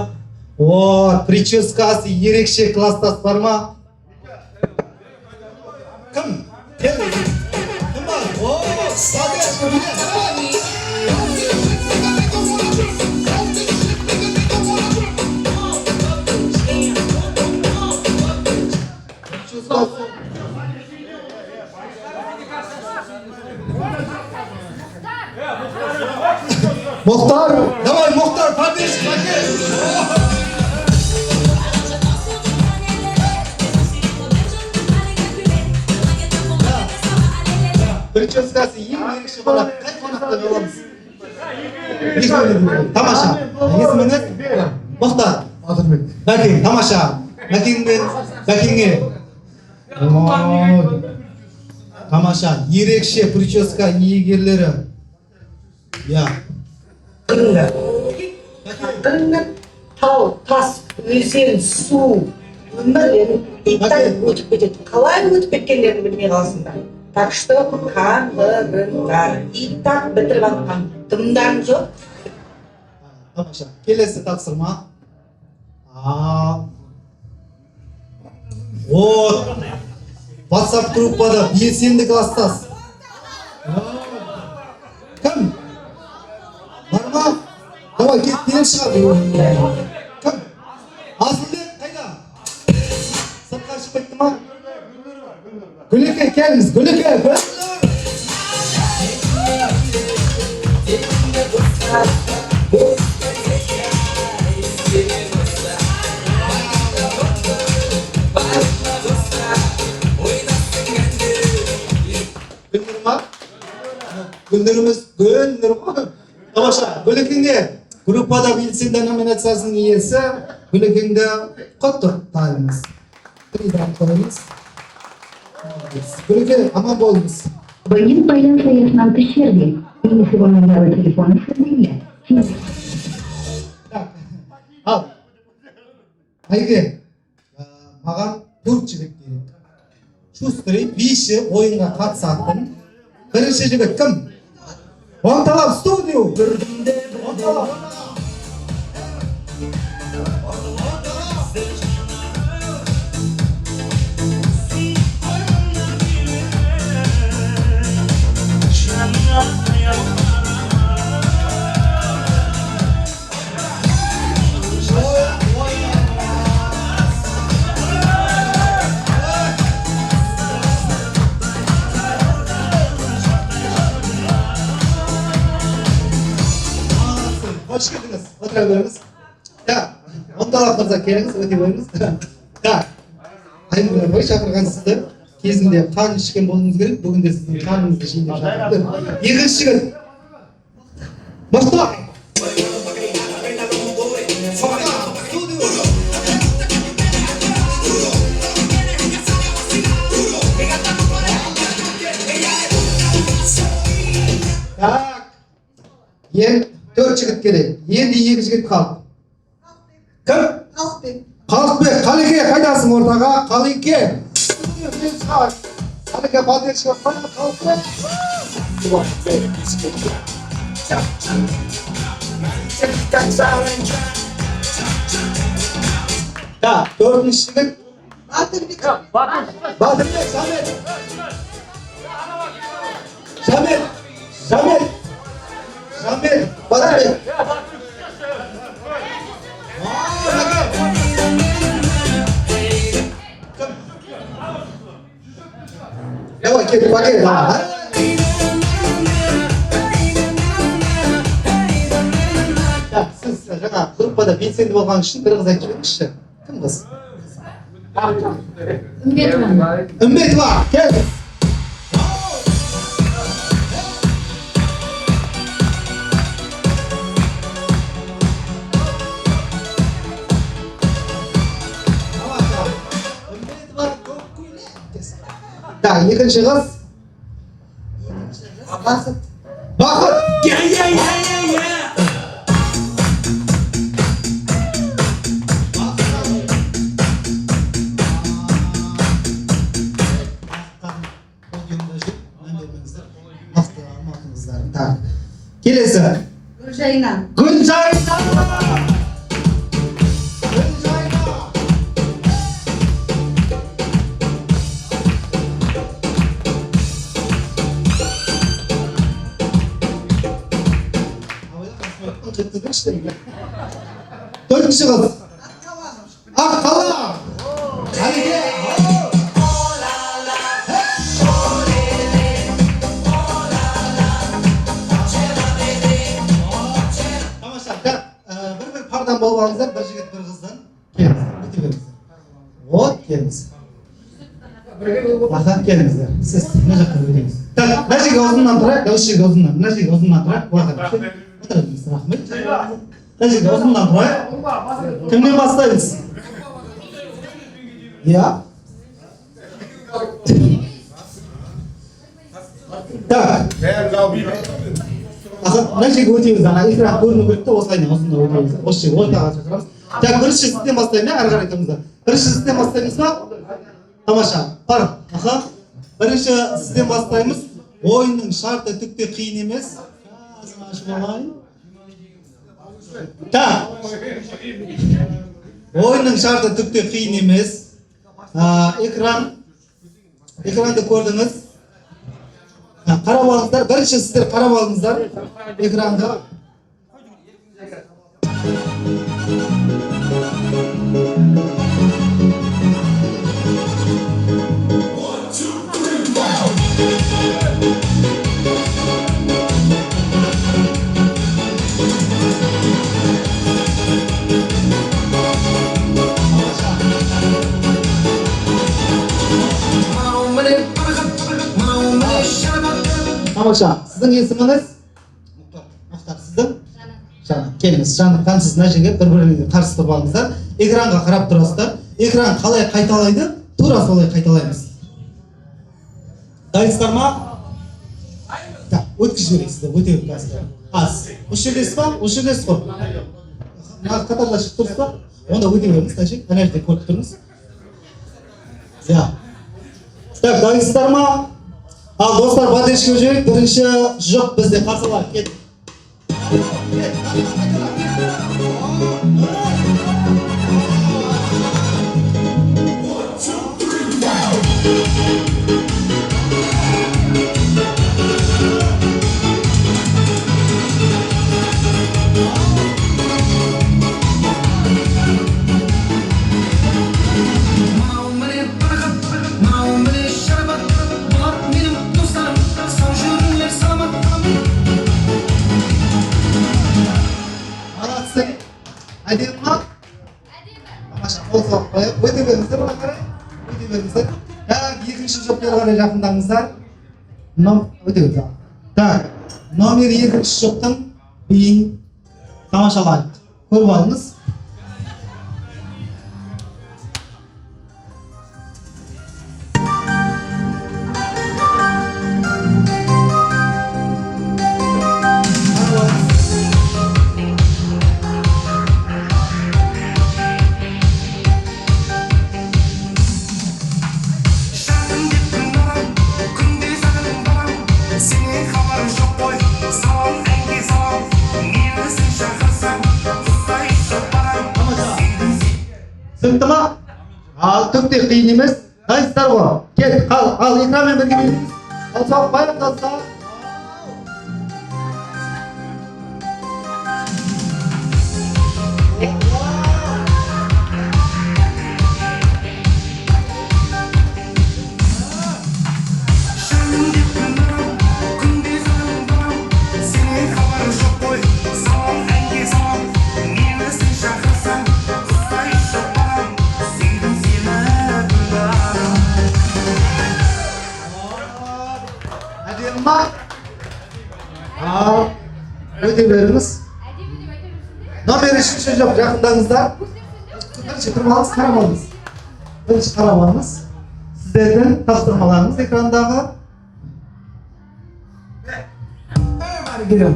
Прическасы ерекше класстас бар ма? Кім? Кім бар? Muhtar, давай Muhtar, подвиж, Прическасы ең ерекше бала, қай қонақтан аламыз? Тамаша. Есіміңіз? Мұхтар. Бәкең, тамаша. Бәкеңге. Тамаша. Ерекше прическа иегерлері. Я. Тау, тас, өзен, су, өмірден иттен өтіп кетеді. Қалай өтіп кеткендерін білмей қаласыңдар. Так что қаңғырыңдар. Иттақ бітіріп атқан дымдарың жоқ. Тамаша. Келесі тапсырма. WhatsApp группада белсенді класстас. Кім? Бар ма? Давай, кет, беріп шығар. Кім? Асылбек, қайда? Сыртқа шығып кетті ма? Гүлеке, келіңіз, Гүлеке, Гүлнұр ма? Гүлнұрымыз, Гүлнұр ма? Тамаша, Гүлекеңде группада белсенді номинациясының иесі Гүлекеңді құттықтаймыз. Приз қойыңыз. Гүлеке, аман болыңыз. Абонент байланыс аясынан тыс жерде. Немесе номерлары телефоны сіздерде. Ал, Айге, маған 4 жігіт керек. Шустрый, биші ойынға қатысатын. Бірінші жігіт кім? Оңталап студио. Оңталап. Hoş geldiniz. Oturabiliriz. Ya, Oңталап мырза келіңіз, өте қойыңыз. Так, Айнұр апай шақырған сізді. Кезінде қан ішкен болуыңыз керек. Бүгінде сіздің қаныңызды ішейін деп шақырды. Екінші жігіт. Мұхтар. Так. Енді 4 жігіт керек. Енді 2 жігіт қалды. Кім? Қалықбек, Қалеке, қайдасың ортаға? Қалеке. Қалеке, поддержка қойды, Қалықбек. Да, dördüncü жігіт. Батырбек, Жамет. Батырбек. Давай, кел, погнали, давай. Сіз жаңа группада белсенді болған үшін бір қыз айтып жіберіңізші. Кім қыз? Үмбетова, кел. Так, екінші қыз. Бақыт. Так, келесі. Гүлжайна. Төртінші қыз. Аққала. Әліге. Тамаша. Bir pardan болып алыңыздар, бір жігіт, бір қыздан. Келіңіздер, өте беріңіздер. Вот, келіңіздер. Ахан, келіңіздер. Сіз мына жаққа өтеңіз. Так, мына жерге ұзыннан тұрайық, осы жерге ұзыннан. Мына жерге ұзыннан тұрайық. Отырыңыз, рахмет. Мына жерге ұзыннан тұрайық. Кімнен бастаймыз? Я? Так. Мына жерге өтеміз, ана экран көріну керек та, осылайынан ұзында өтеміз. Осы жерге ортаға шақырамыз. Так, бірінші сізден бастаймын, әрі қарай айтамыздар. Бірінші сізден бастаймыз ба? Тамаша, бар. Аха. Бірінші сізден бастаймыз. Ойынның шарты түкте қиын емес. Так. Ойынның шарты түкте қиын емес. Экранды көрдіңіз. Қарап алыңыздар. Бірінші сіздер қарап алыңыздар экранға. Тамаша, сіздің есіміңіз? Мұхтар, сіздің? Жана. Келіңіз, Жаны, қансыз мына жерге бір-біріңізге қарсы тұрып алыңыздар. Экранға қарап тұрасыздар. Экран қалай қайталайды? Тура солай қайталаймыз. Дайынсыздар ма? Так, өткізіп жібересіздер, өте өткізіп. Аз. Осы жердесіз ба? Осы жердесіз ғой. Қатарда шығып тұрсыз ба? Онда өте беріңіз, тәшек. Ана жерде көріп тұрыңыз. Так, дайынсыздар ма? Ал достар, батешке жүрек, бірінші жұп бізде қарсылар. Кет. Әдемі ма? Тамаша, қол соғып қойып, өте беріңіздер оған қарай. Өте беріңіздер. Так, екінші жұппен қарай жақындаңыздар. Өте беріңіздер. Так, номер екінші жұптың биін тамашалайық. Көріп алыңыз. Түсінікті ма? Ал түкте қиын емес. Дайынсыздар ғой. Кел, ал экранмен бірге беріңіз. Ал соқ баяндалса. Ал, өте беріңіз. Номер үшінші жоқ, жақындаңыздар. Бірінші тұрмаңыз, қарамаңыз. Бірінші қарамаңыз. Сіздердің тапсырмаларыңыз экрандағы. Келем.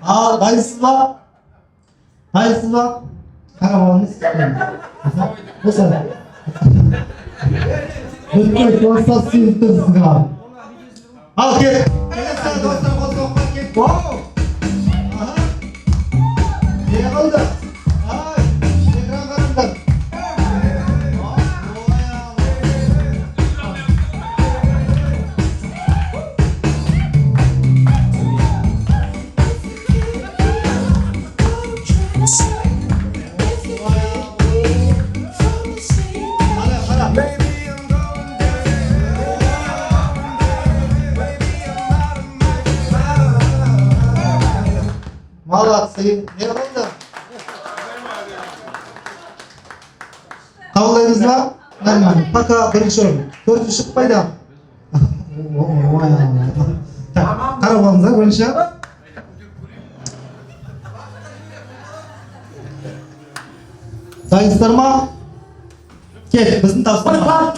Al, dayısız var. Dayısız var. Karavanımız. Bu sefer. Lütfen dostlar sıyırttınız galiba. Al gel. Gel sen dostlar dostlar gel. Wow. Aha. Ne oldu? Ay, ekran karardı. Молодцы. Ne oldu? Қабылдаймыз ба? Нормально. Пока бірінші орын. Төртінші шықпайды. Қарап алыңыздар бірінші. Дайынсыздар ма? Кел, біздің тапсырма.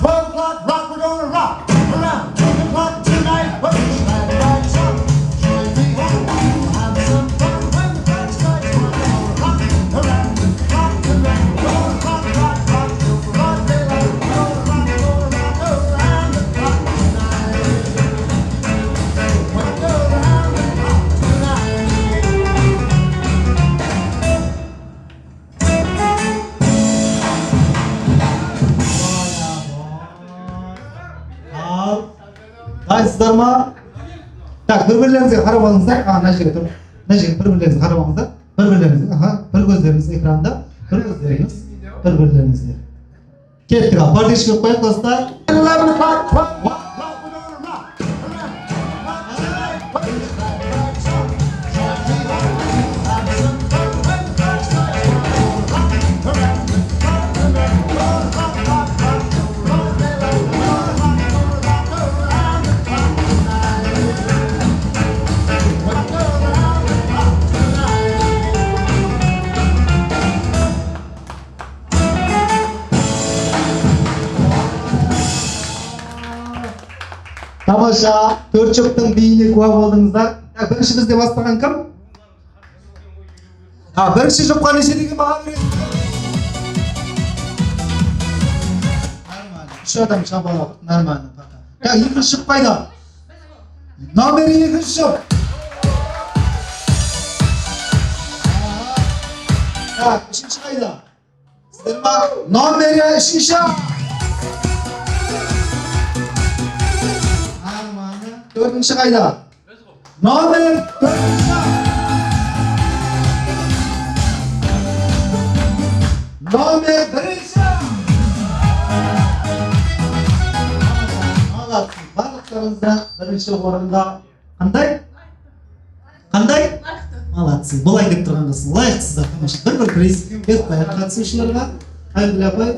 Дайынсыздар ма? Так, бір-бірлеріңізге қарап алыңыздар. Мына жерге тұр. Мына жерге бір-бірлеріңізге қарап алыңыздар. Бір-бірлеріңізге, бір көздеріңіз экранда, бір көздеріңіз, бір-бірлеріңізге. Кеттік ал, пардеш көп қояйық достар. Тамаша, төрт жұптың биіне куә болдыңыздар. Бірінші бізде бастаған кім? Бірінші жұпқа неше деген баға бересіз? Нормально. Үш адам шабалап, нормально. Екінші жұп қайда? Номері екінші жұп. Үшінші қайда? Сіздер ма? Номері үшінші. Dördüncü kayda. Номер dördüncü. Номер birinci. Барлықтарыңызда бірінші орында. Қандай? Қандай? Молодцы. Бұлай деп тұрғандасың. Лайықтысыздар. Бір приз беріп қояйық қатысушыларға. Айгүл апай.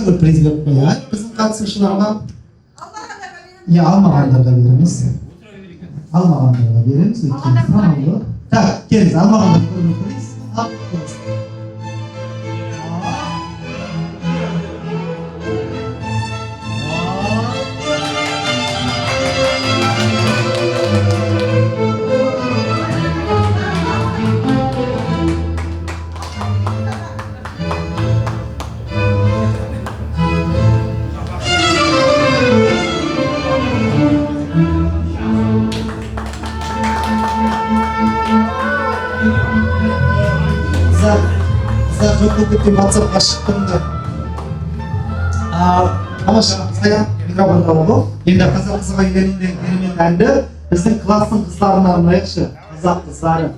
Bir priz berip qo'yay bizning қатысушыларға. Almağanlarga beremiz. Almağanlarga beremiz. Sanallı. Tak, keliniz almağanlarga beremiz. Al, keliniz. Kızlar çok kötü WhatsApp'a çıktım da. Тамаша, saya микрофонда болу. Енді қазақ қызға үйленгенде біздің класстың қыздарына арнайықшы, қазақ қыздары.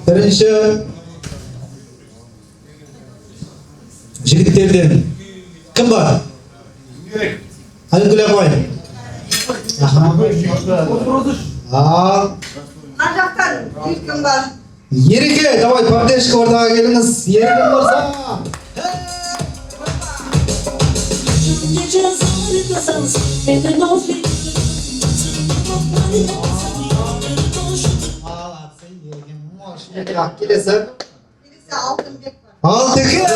Бірінші жігіттерден кім бар? Айгүл апай. Ар жақтан кім бар? Ереке, давай пардешка ортаға келіңіз. Ереке мырза. Келесі. Алтынбек бар. Алтынбек.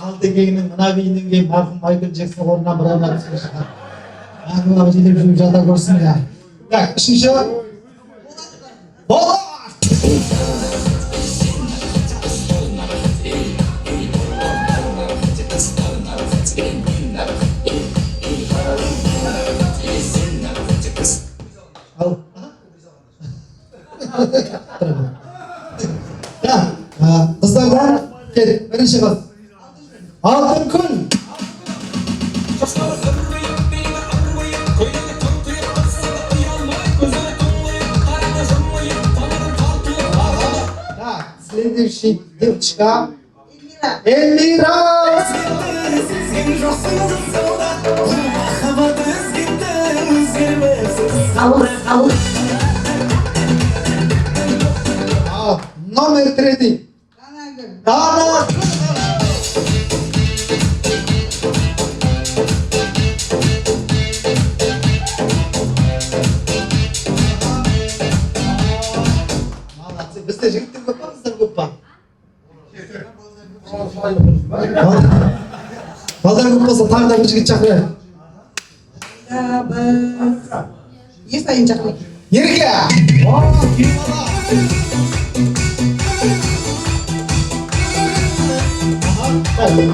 Алтынбектің мына биінен кейін марқұм Майкл Джексон орнынан бір ана түсіп шығады. Ақылға жетіп жүріп жата көрсін я. Так, үшінші. Болат! Ал. Қыздардан кел, бірінші қыз. Алтынкүл. Следующий девочка. Эльмира. Номер 3. Дана. Бізде жігіттер көп па, қыздар көп па? Балдар көп болса, тағы да бір жігіт шақырайық. Естайын шақырайық. Ереке!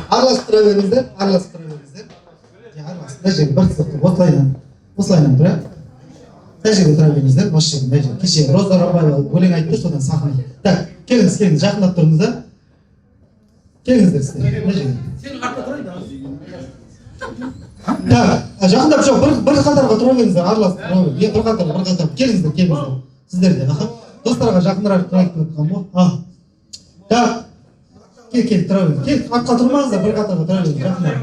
Араласып тұра беріңіздер, араласып тұра беріңіздер. Мына жерге бір сұртып, осылайынан тұра. Мына жерге тұра беріңіздер, осы жерге, мына жерге. Кеше Роза Рабаева өлең айтты, содан сахна. Так, келіңіз, жақындап тұрыңыздар. Келіңіздер сіздер, мына жерге. Сен артта тұрайын. Так, жақындап жоқ, бір қатарға тұра беріңіздер, араласып тұра беріңіздер. Бір қатарға, келіңіздер. Сіздер де, достарға жақынырақ тұрайық деп отқан бұл. Так, кел, тұра беріңіздер. Кел, артқа тұрмаңыздар, бір қатарға тұра беріңіздер, жақындап.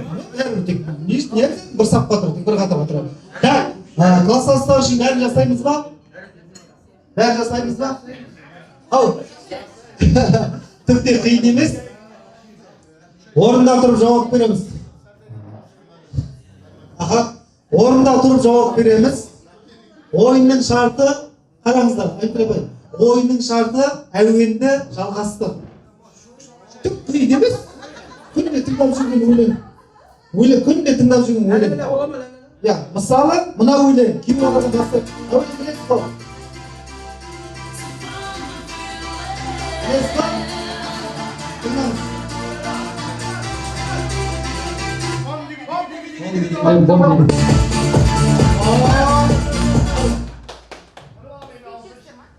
Бір сапқа тұр, бір қатарға тұра. Так, класстастар үшін бәрін жасаймыз ба? Бәрін жасаймыз ба? Ау, түкте қиын емес. Орында тұрып жауап береміз. Орында тұрып жауап береміз. Ойынның шарты, қараңыздар, айтпай. Ойынның шарты әуенді жалғасты. Түк қиын емес. Күнде тыңдап жүрген өлең. Күнде тыңдап жүрген өлең. Ya, мысалы, мына өлең, кім оғырын басы? Әуелі білесіз қол. Білесіз қол? Тыңдаңыз.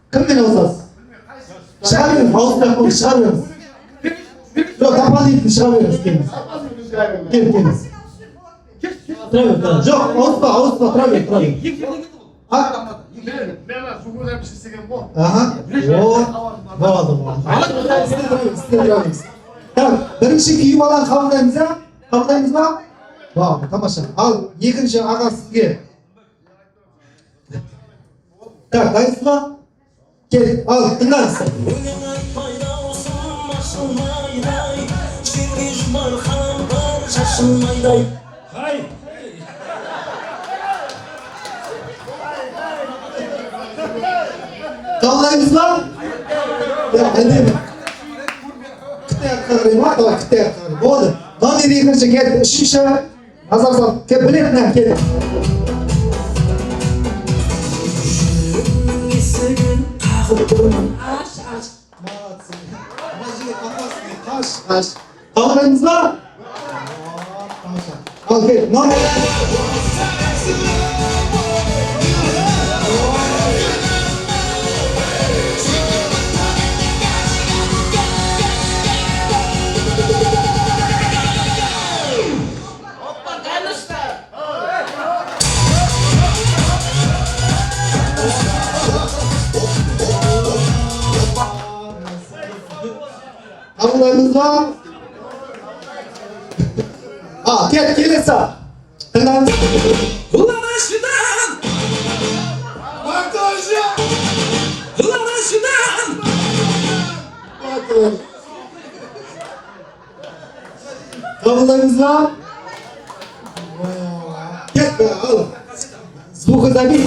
Кіммен ауысасыз? Шыға беріңіз, ауыспай қол, шыға беріңіз. Жоқ, тапа дейтін шыға беріңіз, келіңіз. Келіңіз. Жоқ, ауыспа, тұра бер. Мен су көтеріп істеген бұл. Болады. Так, бірінші күйіп алған қабылдаймыз ба? Қабылдаймыз ба? Тамаша. Ал екінші аға сізге. Так, дайынсыз ба? Кел, ал, тыңдаңыз. Қабылдаймыз ба? Әдемі. Қытай артқа қарай ма? Давай, Қытай артқа қарай. Болды. Номер екінші келді, үшінші. Назар сал. Кел, білетін ән, кел. Қабылдаймыз ба? Ал кел, номер. Қабылдаймыз ба? Келесі. Тыңдаңыз. Қабылдаймыз ба? Кетті, ал. Звука забей.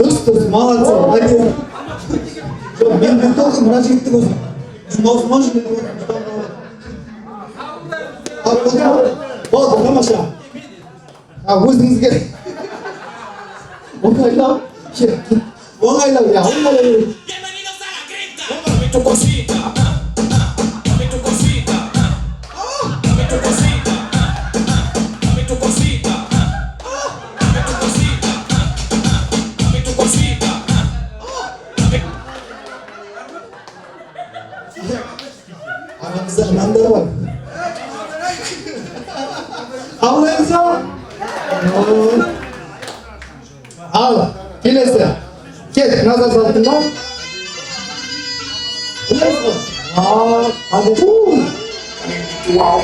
Дұрыс, молодцы, әдемі. Жоқ, мен толқын мына жігіттің өзі. Даусыма жүрген болды, тамаша. Өзіңізге оңайлау, оңайлау, оңайлау. Aramızda anamlar var. Avlayınız al. Al. Kelesi. Gel. Nazar saltından. Hadi. Wow.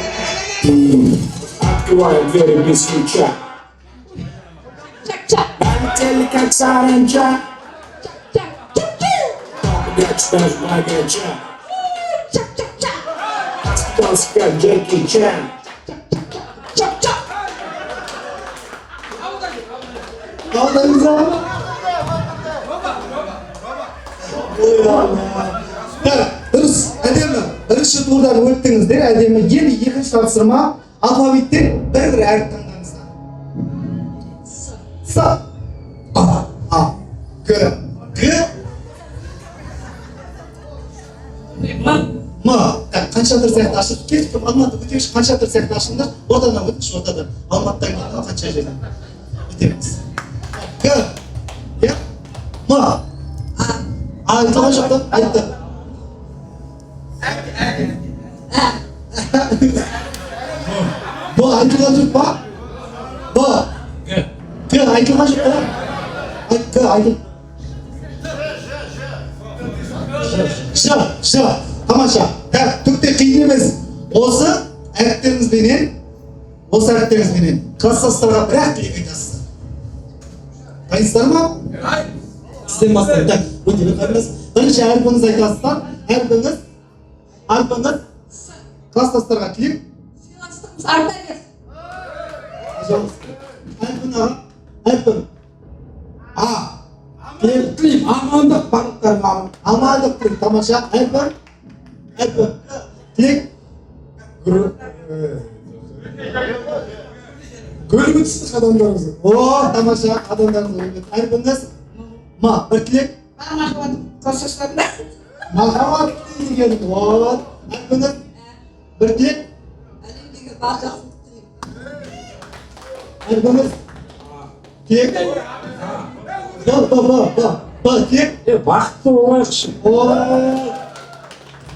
Aktual very busy chat. Ben telik sarınca. Geçmez bagajı. Oscar Jackie Chan. Avlayınız al. Дұрыс, әдемі. Бірінші турдан өттіңіздер, әдемі. Енді екінші тапсырма алфавиттен бір әріп таңдаңыздар. С, А, К, М. Қаншатыр сияқты ашып кетіп, Алматы өтекші қаншатыр сияқты ашыңдар, ортадан өтікші ортадан. Алматыдан кейін қанша жерден өтеміз. К, М. Айтылған жоқ та, айтты. Бұл айтылған жоқ па? К айтылған жоқ па? К айтыл. Ш. Тамаша. Түкте қиын емес. Осы әріптеріңізбенен класстастарға бір-ақ тілек айтасыздар. Дайынсыздар ма? Сізден бастайын. Өте қайырмыз. Бірінші әріпіңіз айтасыздар. Әріпіңіз класстастарға тілек. Әріпің. А. Тілейм. Амандық барлықтарым. Амандық тілейм. Тамаша. Әріпің. Тілек. Көріп өтістік адамдарыңыз. Тамаша. Адамдарыңыз. Әріпіңіз. Ма. Бір тілек. Махаббат класстастарында. Махаббат деген. Әріпіңіз. Bir dilek. Dilek. Тек бақытты болайықшы.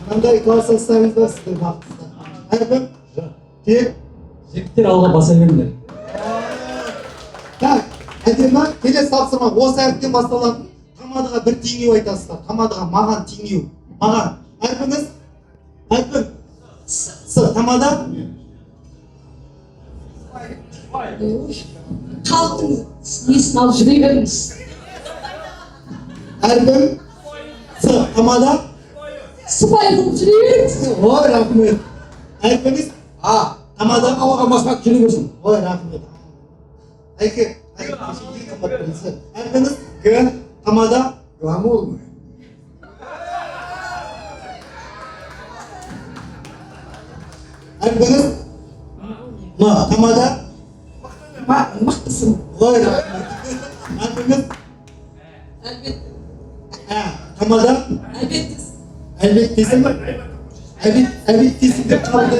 Мынандай класстастарыңыз бар сіздер бақыттысыздар. Әркім тек жігіттер алға баса беріңдер. Так, әдемі келесі тапсырма осы әріптен басталатын тамадыға бір теңеу айтасыздар. Тамадыға маған теңеу. Маған. Әркіміз? Әркім? Тамада? Халықтың несін алып жүре беріңіз. Әркім? Тамада? Сыпайы қылып жүре беріңіз. Ой, рахмет. Әркіміз? Тамада? Алға баспақ жүре берсін. Ой, рахмет. Әйке, әркіміз? Тамада? Гламур ма? Әркіміз? Тамада? Мақтысың. Ой, рахмет. Әркіміз? Тамада? Әлбеттесің ба? Әлбеттесің деп қалды.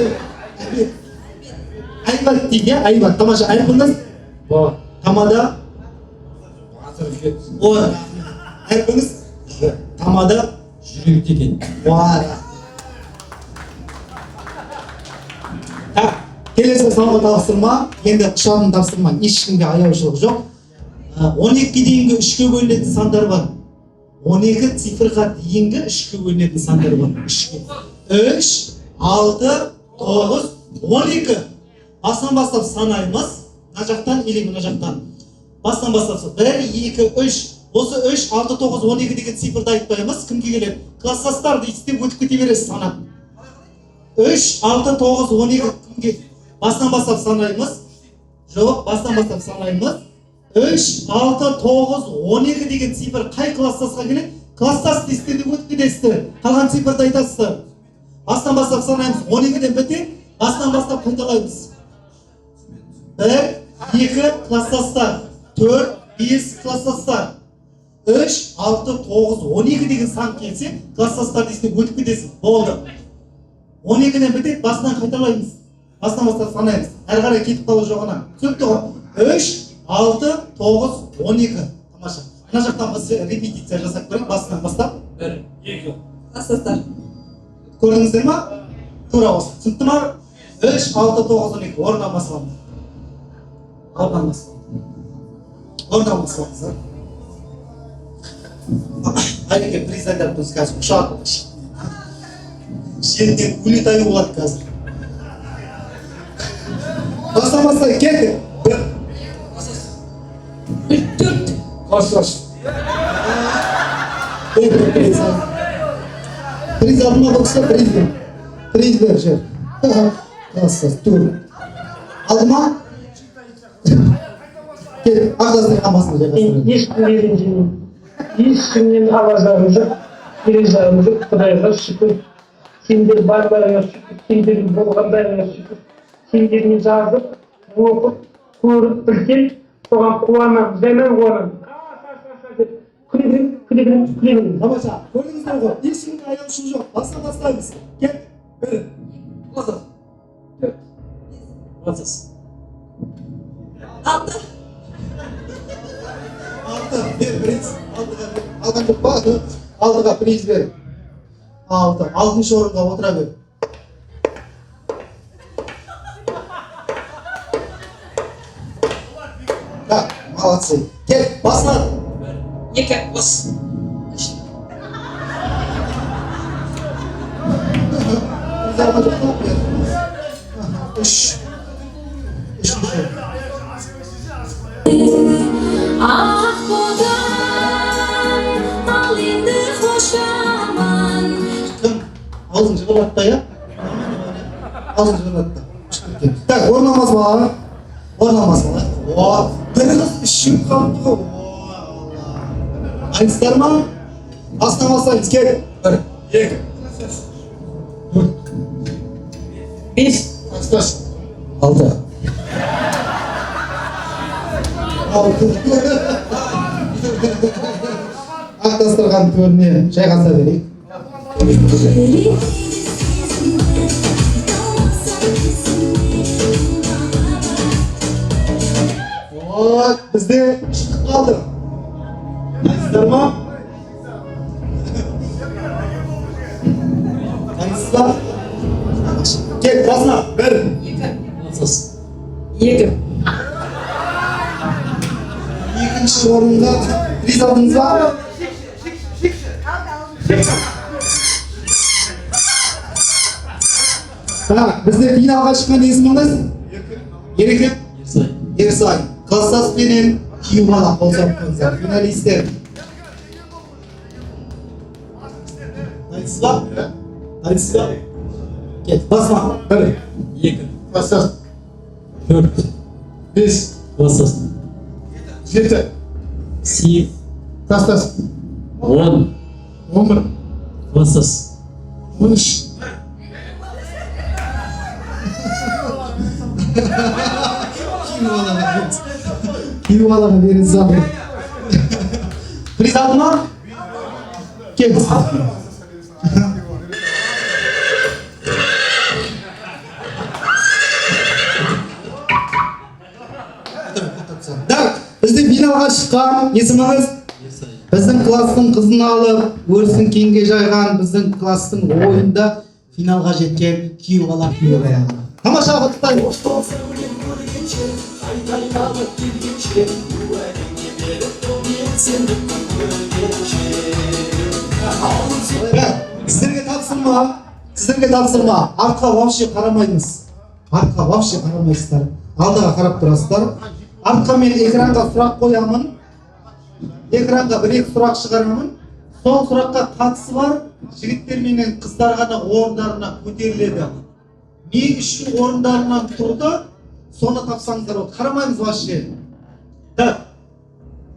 Айбат дейді, айбат. Тамаша, әркіміз? Тамада? Ой, рахмет. Әркіміз? Тамада? Жүректе екен. Келесі салғы тапсырма, енді құшағын тапсырма, ешкімге аяушылық жоқ. 12-ге дейінгі 3-ке бөлінетін сандар бар. 12 цифрға дейінгі 3-ке бөлінетін сандар бар. 3, 6, 9, 12. Бастан бастап санаймыз. Мына жақтан или мына жақтан. Бастан бастап 1, 2, 3. Осы 3, 6, 9, 12 деген цифрды айтпаймыз. Кімге келеді? Класстастар істеп өтіп кете бересіз санап. 3, 6, 9, 12 кімге? Бастан бастап санаймыз. Жоқ, бастан бастап санаймыз. 3, 6, 9, 12 деген цифр қай класстасқа келеді? Класстас істеп өтіп кетесіздер. Қалған цифрды айтасыздар. Бастан бастап санаймыз. 12-ден бітеді. Бастан бастап қайталаймыз. 1, 2 класстастар. 4, 5 класстастар. 3, 6, 9, 12 деген сан келсе, класстастарды істеп өтіп кетесіз. Болды. 12-ден бітеді, басынан қайталаймыз. Бастан бастап санаймыз. Әрі қарай кетіп қалу жоғына. Түсінікті ғой? 3, 6, 9, 12. Тамаша. Мына жақтан біз репетиция жасап көрейік. Басынан бастап. 1, 2. Класстастар. Көрдіңіздер ма? Тура осы. Түсінікті ма? 3, 6, 9, 12. Орнынан басыламыз. Орнынан басыламыз. Орнынан басыламыз. Әйке приз айтарымыз қазір құшақ. Жерден улетаю болады қазір. Бастан бастай, кетті. 4. Класстас. Приз алдыма бақса, приз бер жер. Класстас, тур. Алдыма? Кет, ағдаздырған басына жайғастырын. Ешкімнен алазарым жоқ, бережарым жоқ, Құдайға шүкір. Сендер барларыңа шүкір, сендердің болғандарыңа шүкір. Сендермен жазып, оқып, көріп, білген, соған қуанамын, жаймен қуанамын. Күлегін. Тамаша, көрдіңіздер ғой, ешкімге аяушылық жоқ. Бастан бастаймыз. Кет, 1. Класстас. 4. Класстас. 6. 6, бер, приз. Алған жоқ па? Алдыға приз бер. 6. 6-шы орынға отыра бер. Так, молодцы. Кет, басынан. 2. Бас. 3. Ağzın cıvılatta ya. Ağzın cıvılatta. Так, орнынан баспа. Орнынан баспа. О, бір қыз ішін қалды. Айтыстар ма? Бастан бастаймыз, кет. 1, 2, 4, 5. Асташ. 6. 6. Ақтастырған төріне жайғаса берейік. Bizde ışık kaldı. Ayızlar mı? Кел, басына. 1. Класстас. 2. Екінші орынға приз алдыңыз ба? Так, бізде финалға шыққан есіміңіз? Ереке? Ерсай. Класстас пенен күйеу бала қосып қойыңыздар. Финалистер. Дайынсыз ба? Дайынсыз ба? Кел, басма. 1. 2. Класстас. 4. 5. Класстас. 7. 8. Класстас. 10. 11. Класстас. 13. Күйеу балаға беріңіз заңы. Приз алды ма? Кел. Так, бізде финалға шыққан есіміңіз? Біздің класстың қызын алып, өрісін кеңге жайған біздің класстың ойында финалға жеткен күйеу бала. Тамаша құттықтаймыз. Сіздерге тапсырма. Артқа вообще қарамайсыз. Артқа вообще қарамайсыздар. Алдыға қарап тұрасыздар. Артқа мен экранға сұрақ қоямын. Экранға 1-2 сұрақ шығарамын. Сол сұраққа қатысы бар жігіттер менен қыздар ғана орындарына көтеріледі. Не үшін орындарынан тұрды, соны тапсаңыздар болды. Қарамаймыз вообще. Так.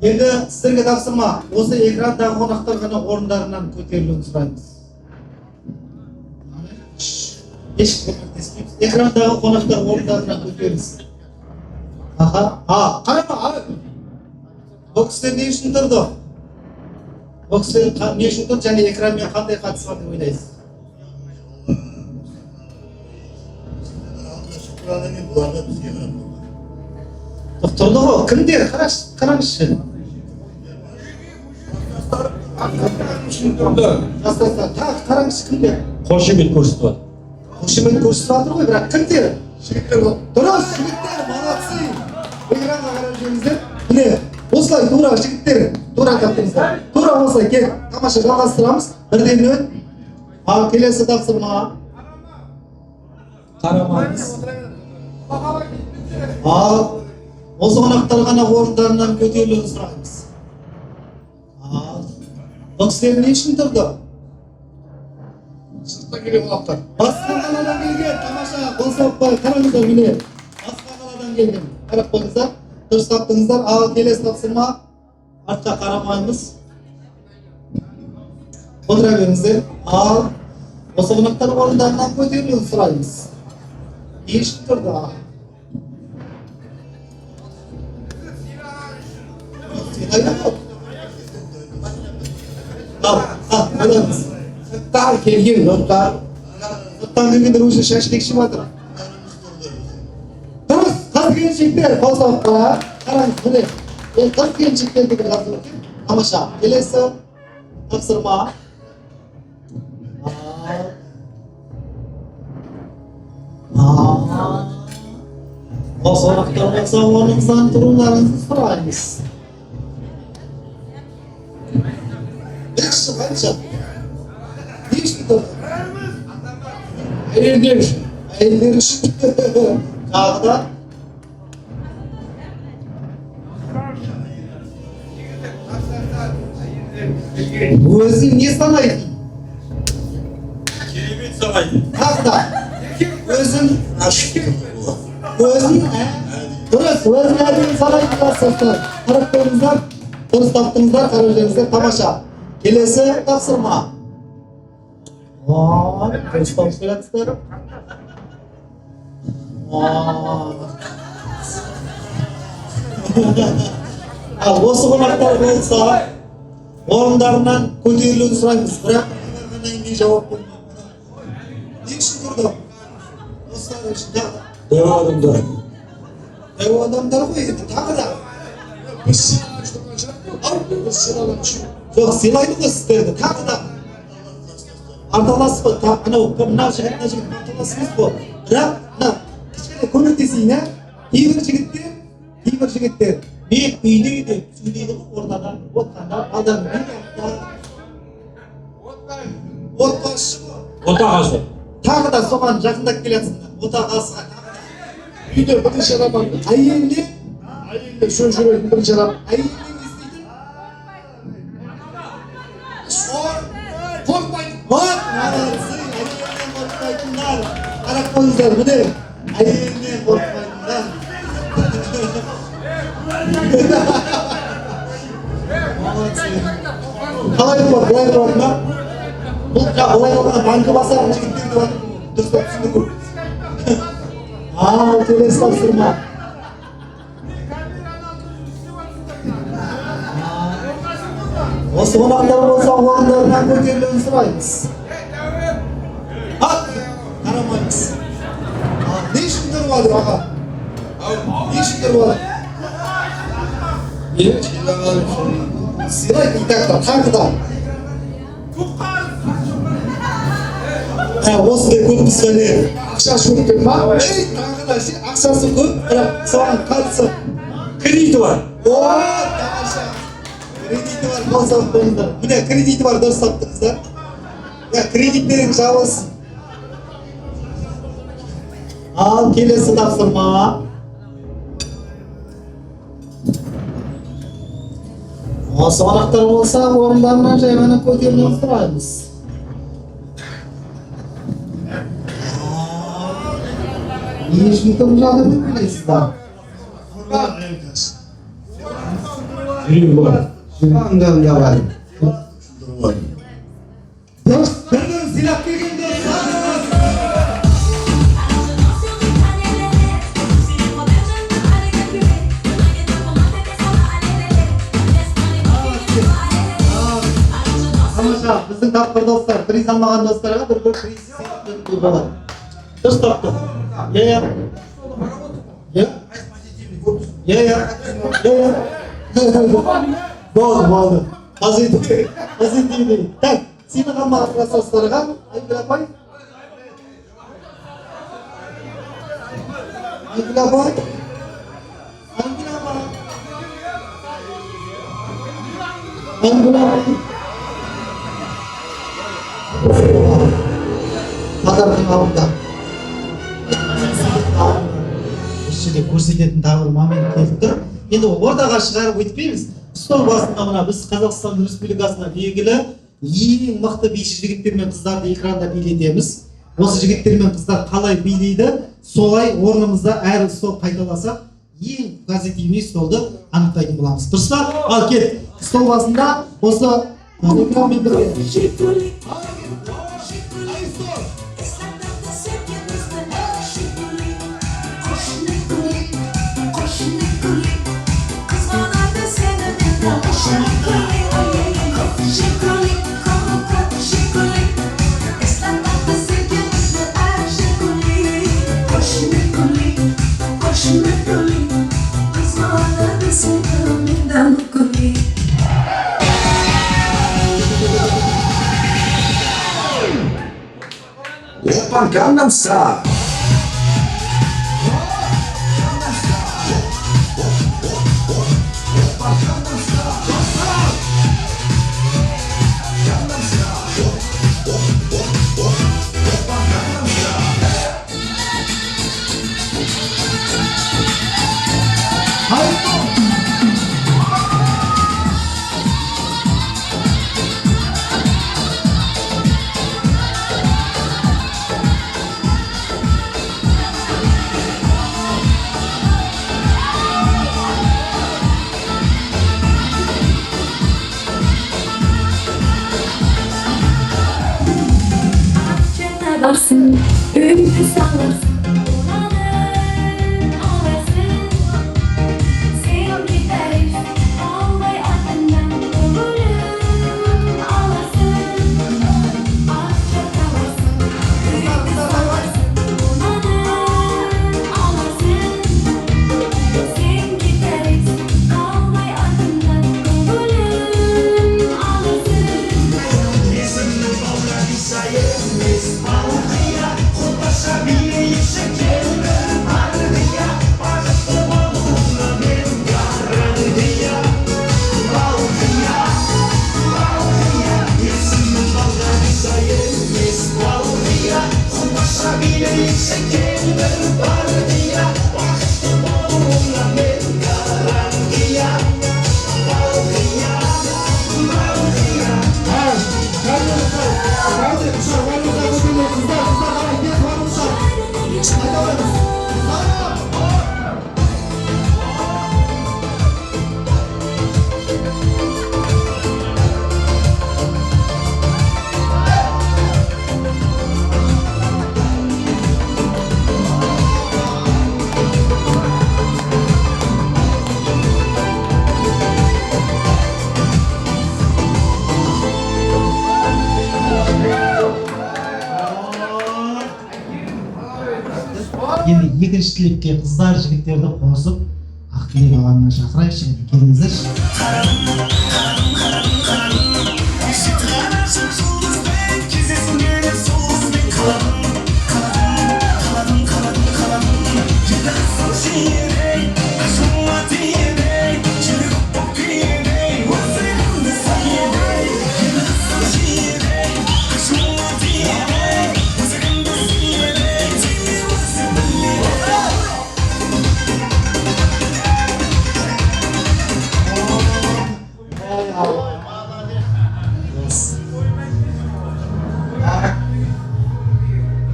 Енді сіздерге тапсырма. Осы экрандағы қонақтар ғана орындарынан көтерілуін сұраймыз. Экрандағы қонақтар орындарынан көтерілсін. Қарама. Бұл кісілер не үшін тұрды? Бұл кісілер не үшін тұрды және экранмен қандай қатысы бар деп ойлайсыз? Тұрды ғой, кімдер? Қараңызшы. Қараңызшы кімдер? Қошемет көрсетіп жатыр. Қошемет көрсетіп жатыр ғой, бірақ кімдер? Жігіттер ғой. Дұрыс, жігіттер, молодцы. Экранға қарап жүріңіздер. Міне, осылай тура жігіттер, тура таптыңыздар. Тура осылай, кел, тамаша жалғастырамыз. Бірден өт. Ал келесі тапсырма. Қарамаңыз. Ал осы қонақтар ғана орындарынан көтерілуін сұраймыз. Бұл кісілер не үшін тұрды? Сырттан келген қонақтар. Басқа қаладан келген, тамаша, қол соқпай, қараңыздар міне. Басқа қаладан келген. Қарап қойыңыздар. Дұрыс таптыңыздар. Ал келесі тапсырма. Артқа қарамаймыз. Отыра беріңіздер. Ал осы қонақтар орындарынан көтерілуін сұраймыз. Не үшін тұрды? Ойлаңыз. Сырттан келген достар. Сырттан келгендер уже шашлик ішіп жатыр. Дұрыс, қыз-келіншектер қол соқпа. Қараңыз, міне. Қыз-келіншектер деген тапсырма. Тамаша. Келесі тапсырма. Осы қонақтар болса орныңыздан тұруларыңызды сұраймыз. Жақсы, қанша? Не үшін тұрды? Әйелдер үшін. Әйелдер үшін. Тағы да? Өзін не санайды? Керемет санайды. Тағы да? Өзін дұрыс, өзін әдемі санайды класстастар. Қарап қойыңыздар, дұрыс таптыңыздар, қарап жүріңіздер, тамаша. Келесі тапсырма. Дұрыс тауып қоятсыздар. Ал осы қонақтар болса, орындарынан көтерілуін сұраймыз, бірақ ғана емей жауап болмайды. Не үшін тұрды? Осылар үшін тағы. Дәу адамдар. Дәу адамдар ғой енді, тағы да. Біз сыйлап тұрған шығар. Біз сыйлап үшін. Жоқ, сыйлайды ғой сіздерді, тағы да. арталасыз ғой, анау мына жігіт арталасыз емес қой. Бірақ мына кішкене көмектесейін, ә? Кейбір жігіттер мен үйде деп сөйлейді ғой, ортада отқанда балдар отбасы ғой. Отағасы. Тағы да соған жақындап келатсыңдар. Отағасыға үйде бірінші адам әйеліне сөз жүретін бірінші адам әйеліне не істейді? Қорқпайды. Вот, молодцы, әйелінен қорқпайтындар. Қарап қойыңыздар, міне әйелінен қорқпайтындар. Молодцы. Қалай болады, былай болады ма? Бұл былай болғанда банкі басатын жігіттер де бар. Дұрыстап түсіндіру. Ал, келесі тапсырма. Осы қонақтар болса орындарынан көтерілуін сұраймыз. Қарамаймыз. Не үшін тұрып жатыр, аға? Не үшін тұрып жатыр? Сыйлайды, итақта, тағы да. Осындай көппіз бәле. Ақшасы көп деп ма? Тағы да ақшасы көп, бірақ соған қарсы кредиті бар. Тамаша. Кредиті бар, қалсақ қойыңыздар. Міне кредиті бар, дұрыс таптыңыздар. Кредиттерің жабылсын. Ал, келесі тапсырма. Осы қонақтар болса, орындарынан жай ғана көтерілуін сұраймыз. Не үшін тұрып жатыр деп ойлайсыздар? Жүрегі бар. Аңдағында бар. Дұрыс, бір-бірін сыйлап келгендер сағыз. Тамаша, біздің тапқыр достар, приз алмаған достарға бір-бір приз сыйлап болады. Дұрыс тапты. Болды. Позитивный. Так, сыйлық алмаған класстастарға Айгүл апай. Қатардың алдында. Осы жерде көрсететін тағы бір момент келіп тұр. Енді ортаға шығарып өтпейміз. Стол басында мына біз Қазақстан Республикасына белгілі ең мықты биші жігіттер мен қыздарды экранда билетеміз. Осы жігіттер мен қыздар қалай билейді, солай орнымызда әрі стол қайталасақ, ең позитивный столды анықтайтын боламыз. Дұрыс па? Ал кет, стол басында осы экранмен бірге. Oppa Gangnam Style. Varsın, ümit sallarsın, ağlarsın, sevim gideriz, ağlay ardından ölüm ağlarsın, aşka kavarsın, ümit sallarsın, ağlarsın, sevim gideriz, ağlay ardından ölüm ağlarsın. Енді екінші тілекке қыздар жігіттерді қосып ақ тілек алаңына шақырайықшы. Келіңіздерші.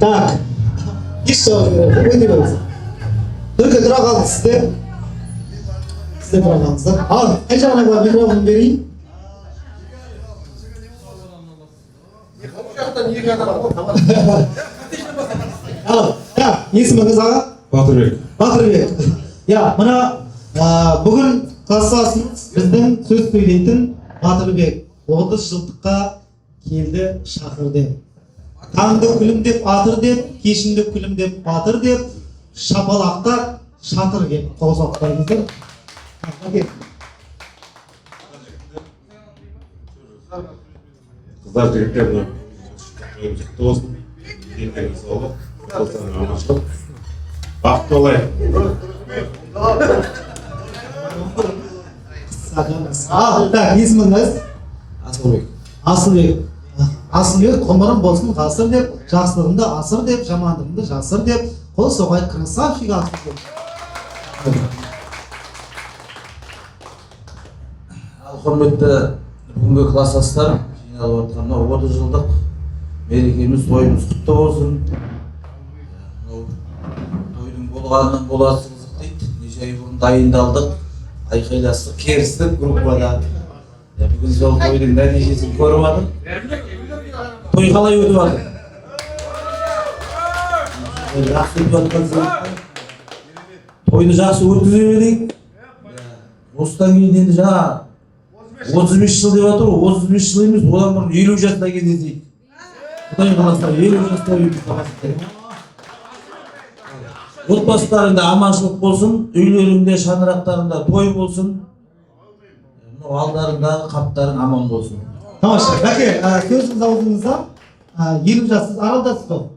Так, еще ойнаймыз. Только тұра қалды сізде. Сізде тұра қалдыңыздар. Ал, қай жағына бар микрофон берейін. Ал, так, есіміңіз аға? Батырбек. Батырбек. Я, мына бүгін класстасымыз біздің сөз сөйлейтін Батырбек 30 жылдыққа келді шақырды. Таңды күлімдеп атыр деп, кешінді күлімдеп батыр деп, шапалақтар шатыр кеп. Қол соқтарыңыздар. Қыздар жігіттерді жұқты болсын. Деніңіз саулық, болсаң аманшылық. Бақытты болайық. Так, есіміңіз? Асылбек. Асылбек. Асылбек ғұмырым болсын ғасыр деп, жақсылығымды асыр деп, жамандығымды жасыр деп, қол соғай красавчик Асылбек. Құрметті бүгінгі класстастар, жиналып отырған 30 жылдық мерекеміз, тойымыз құтты болсын. Тойдың болғанынан боласы қызық дейді. Неше ай бұрын дайындалдық, айқайластық, керістік группада. Бүгін сол тойдың нәтижесін көріп жатыр. Той қалай өтіп жатыр? Жақсы өтіп жатқан сияқты. Тойды жақсы өткізе берейік. Осыдан кейін енді жаңа 35 жыл деп жатыр, 35 жыл емес, одан бұрын 50 жаста кездесейік. Құдай қаласа 50 жаста өтіп. Отбасыларында аманшылық болсын, үйлерінде, шаңырақтарында той болсын. Алдарындағы қаптарың аман болсын. Тамаша, бәке, сөзіңіз аузыңызда 50 жассыз аралдасыз ғой?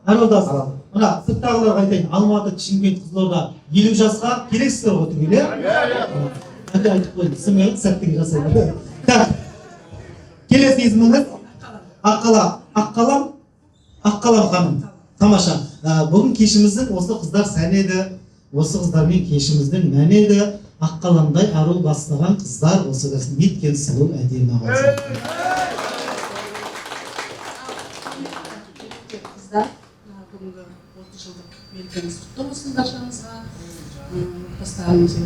Аралдасыз. Мына сырттағыларға айтайын, Алматы, Шымкент, Қызылорда 50 жасқа келесіздер ғой түгел, иә? Бәке айтып қойды, сыммен сәттігі жасайды. Так, келесі есіміңіз? Аққалам ханым. Тамаша, бүгін кешіміздің осы қыздар сән еді, осы қыздармен кешіміздің мән еді. Аққаламдай ару бастаған қыздар осы кәсін неткен сұлу әдемі қалсын. Қыздар, бүгінгі 30 жылдық мерекеміз құтты болсын баршаңызға. Бастарыңыз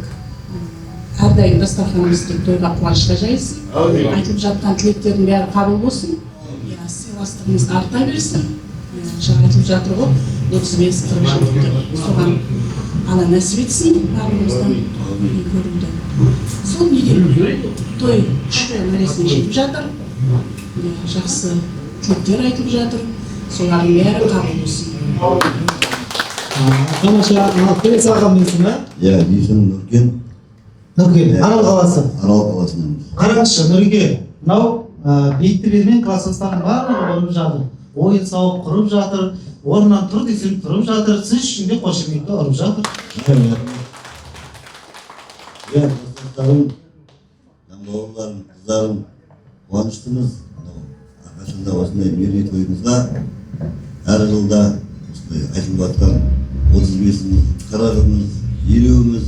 әрдайым дастарханымыздың тойға қуанышта жайсын. Айтылып жатқан тілектердің бәрі қабыл болсын. Сыйластығымыз арта берсін. Жаңа айтылып жатыр ғой, 35-40 жылдық соған Ала нәсіп етсін, барлығымыздан көруді. Сол неден той күшті мәресіне жетіп жатыр. Жақсы тілектер айтылып жатыр. Солардың бәрі қабыл болсын. Тамаша, келесі ағамның есімі? Иә, есімім Нұркен. Нұркен, Арал қаласы. Арал қаласынан. Қараңызшы, Нұркен, мынау бейітті бермен класстастардың барлығы ұрып жатыр. Ойын сауық құрып жатыр. Орнынан тұр десем тұрып жатыр, сіз үшін де қошеметті ұрып жатыр. Иә, достарым, бауырларым, қыздарым, қуаныштымыз. Арқасында осындай мерейтойымызға әр жылда айтылып жатқан 35-іміз, 40-ымыз, 50-іміз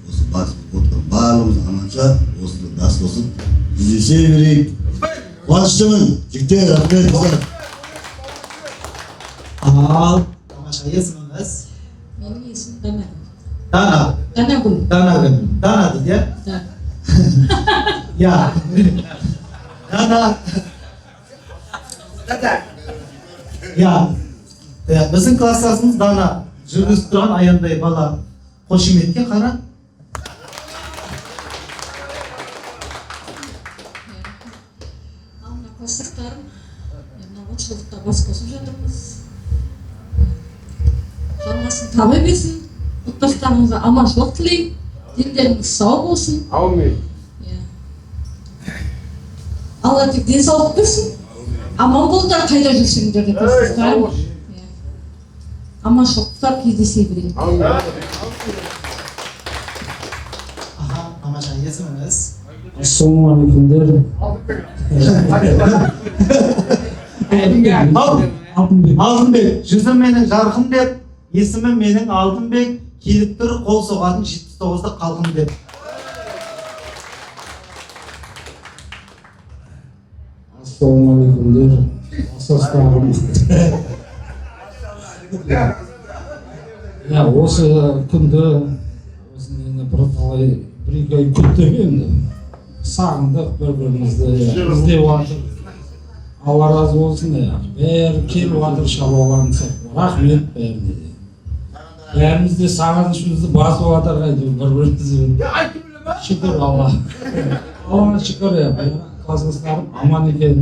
осы басып отырған барлығымыз аманша осыны дас қосып жүздесе берейік. Қуаныштымын, жігіттер, рахмет. Ал, тамаша, есіміңіз? Менің есімім Дана. Дана. Данагүл. Данагүл. Дана дейді, иә? Да. Я. Дана. Я. Біздің класстасымыз Дана. Жүргізіп тұрған аяңдай бала. Қошеметке қара. Мына класстастарым, мына 30 жылдықта бас қосып жатырмыз. Жалғасын таба берсін. Отбасыларыңызға аманшылық тілеймін. Дендеріңіз сау болсын. Аумин. Алла тек денсаулық берсін. Аман болыңдар, қайда жүрсеңдер деп класстастарым. Аманшылықтар кездесе берейік. Тамаша, есіміңіз? Ассалаумағалейкумдер. Алтынбек, жүзім менің жарқын деп, есімім менің Алтынбек, келіп тұр қол соғатын 79-ды қалқын деп. Ассалаумағалейкумдер. Асастарым. Осы күнді бірталай бір-екі ай күттік енді. Сағындық бір-бірімізді іздеп жатыр. Алла разы болсын. Бәрі келіп жатыр шаруаларымыз. Рахмет бәріне де. Бәріміз де сағынышымызды басып жатыр бір-бірімізбен. Шүкір Алла. Аллаға шүкір. Класстастарым аман екен.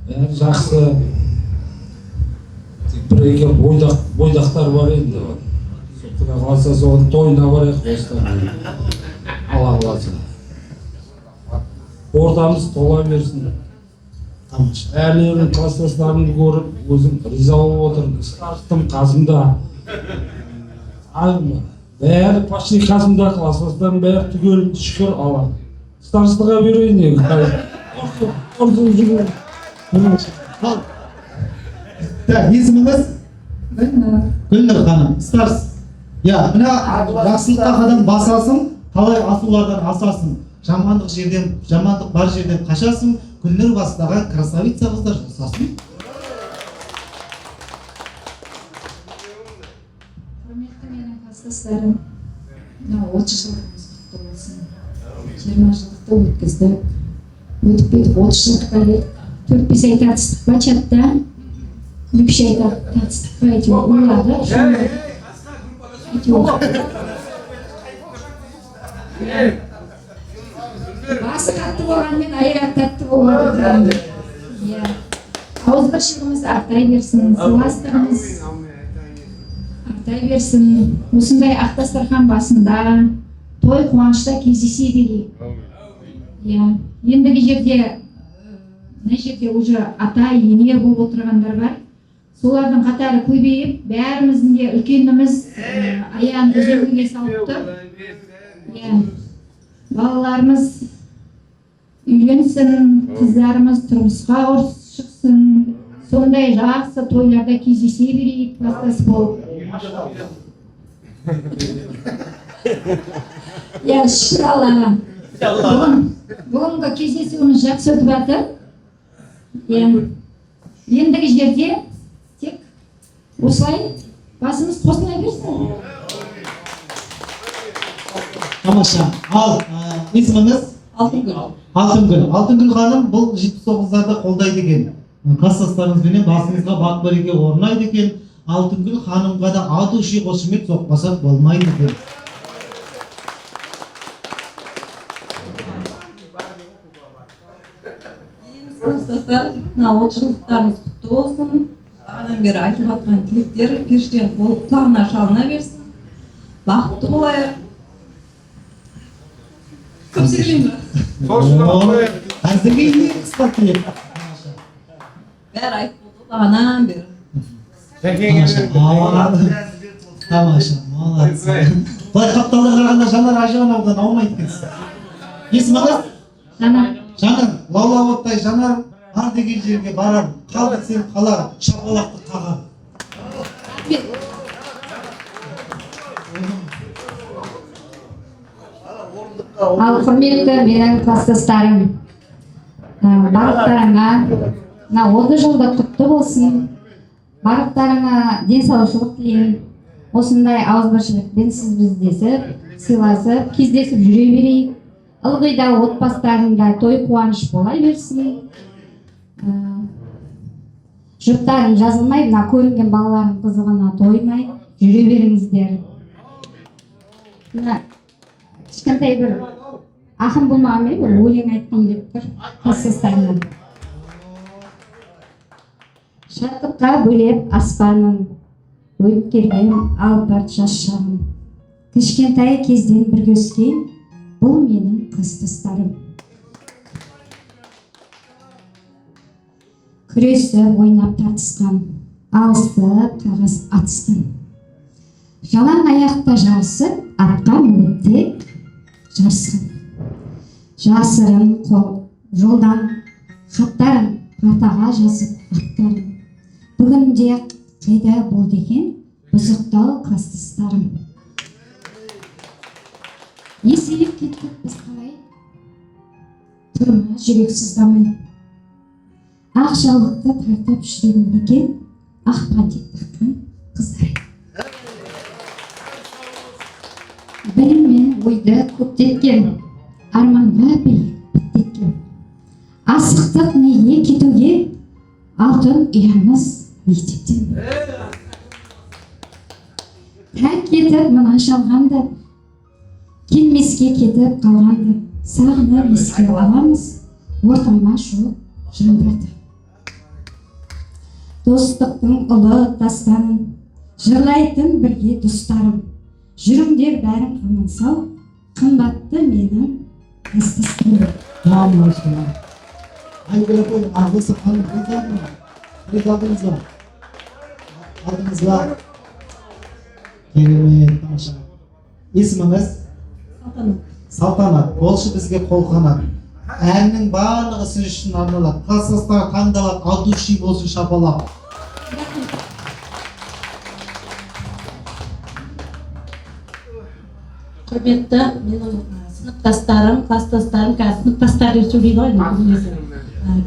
Бәрі жақсы. Бір-екі бойдақтар бар енді. Құда қаласа соған тойына барайық осыдан. Алла қаласа. Ортамыз тола берсін. Әрлерін класстастарымды көріп, өзім риза болып отырмын. Старшым қасымда. Бәрі почти қасымда, класстастарым бәрі түгел, шүкір Алла. Старшыға берейін егі. Есіміңіз? Гүлнұр ханым, старс. Я, мына жақсылыққа қадам басасың, талай асулардан асасың. Жамандық бар жерден қашасың. Гүлнұр бастаған красавица қыздар жасасын. Құрметті менің класстастарым, 30 жылдығымыз құтты болсын. 20 жылдықты өткіздік. Өтіп кетіп 30 жылдыққа 4-5 ай татыстық па чатта? 3 ай татыстық па әйтеуір ойлады. Басы қатты болғанмен аяғы тәтті болады. Ауызбіршілігіміз артай берсін, сыйластығымыз артай берсін. Осындай ақ дастархан басында той қуанышта кездесе берейік. Ендігі жерде, мына жерде уже ата, ене болып отырғандар бар. Солардың қатары көбейіп, бәріміздің де үлкеніміз аяғын үзеңгіге салып тұр. Балаларымыз үйленсін, қыздарымыз тұрмысқа шықсын, сондай жақсы тойларда кездесе берейік, класстас болып. Шүкір Аллаға. Бүгінгі кездесуіміз жақсы өтіп жатыр. Ендігі жерде тек осылай басымыз қосылай берсін. Тамаша. Ал, есіміңіз? Алтынгүл. Алтынгүл ханым бұл 79-ларды қолдайды екен. Класстастарыңызбенен басыңызға бақ береке орнайды екен. Алтынгүл ханымға да ат үші қошемет соқпасақ болмайды екен. Класстастар, 30 жылдықтарыңыз құтты болсын. Бағадан бері айтылып жатқан тілектер періштенің құлағына шалына берсін. Бақытты болайық. Көп сөйлеймін ба? Әзірге ең қысқа тілек. Бәрі айтып болды бағадан бері. Тамаша, молодцы. Бұлай қапталдар қарағанда жанар ажығанаудан аумайды екенсіз. Есіміңіз? Жанар. Жанар, лаулап оттай жанар, бар деген жерге барар, қал десең қалар, шапалақты қағар. Рахмет. Ал құрметті менің класстастарым, барлықтарыңа мына 30 жылдық құтты болсын. Барлықтарыңа денсаулық тілеймін. Осындай ауызбіршілікпен сіз біздесіп, сыйласып, кездесіп жүре берейік. Ылғи да отбасыларында той қуаныш бола берсін. Жұрттарың жазылмай, мына көрінген балалардың қызығына тоймай жүре беріңіздер. Кішкентай бір ақын болмағанмен бір өлең айтқым келіп тұр класстастарымнан. Шаттыққа бөлеп аспанын, өтіп келген алпарт жас шағым. Кішкентай кезден бірге өскен бұл менің класстастарым. Күресіп ойнап тартысқан, алысып қағаз атысқан. Жалаң аяқта жарысып, атқа мініп те жарысқан. Жасырын жолдан хаттарын партаға жазып аттарын. Бүгінде қайда болды екен бұзықтау класстастарым. Еселеп кеттік біз қалай, тұрма жүрек сыздамай. Ақ жаулықты тартып жүремін екен, ақ патет таққан қыздар. Білім мен ойды көптеткен, арманға биттеткен. Асықтық неге кетуге, алтын ұямыз мектептен. Тәк кетіп мына шалғанды, келмеске кетіп қалғанды, сағынып еске аламыз, ортама жоқ жандарды. Достықтың ұлы дастанын, жырлайтын бірге достарым. Жүріңдер бәрін аман сау, қымбатты менің класстастарым. Тамаша. Айгүл апай, ағысы қанып қылдыңыз ба? Билет алдыңыз ба? Алдыңыз ба? Керемет, тамаша. Есіміңіз? Салтанат. Салтанат. Болшы бізге қолқанат. Әннің барлығы сіз үшін арналады. Класстастар таңдалады, от души болсын шапалақ. Құрметті менің сыныптастарым, класстастарым, қазір сыныптастар деп сөйлейді ғой,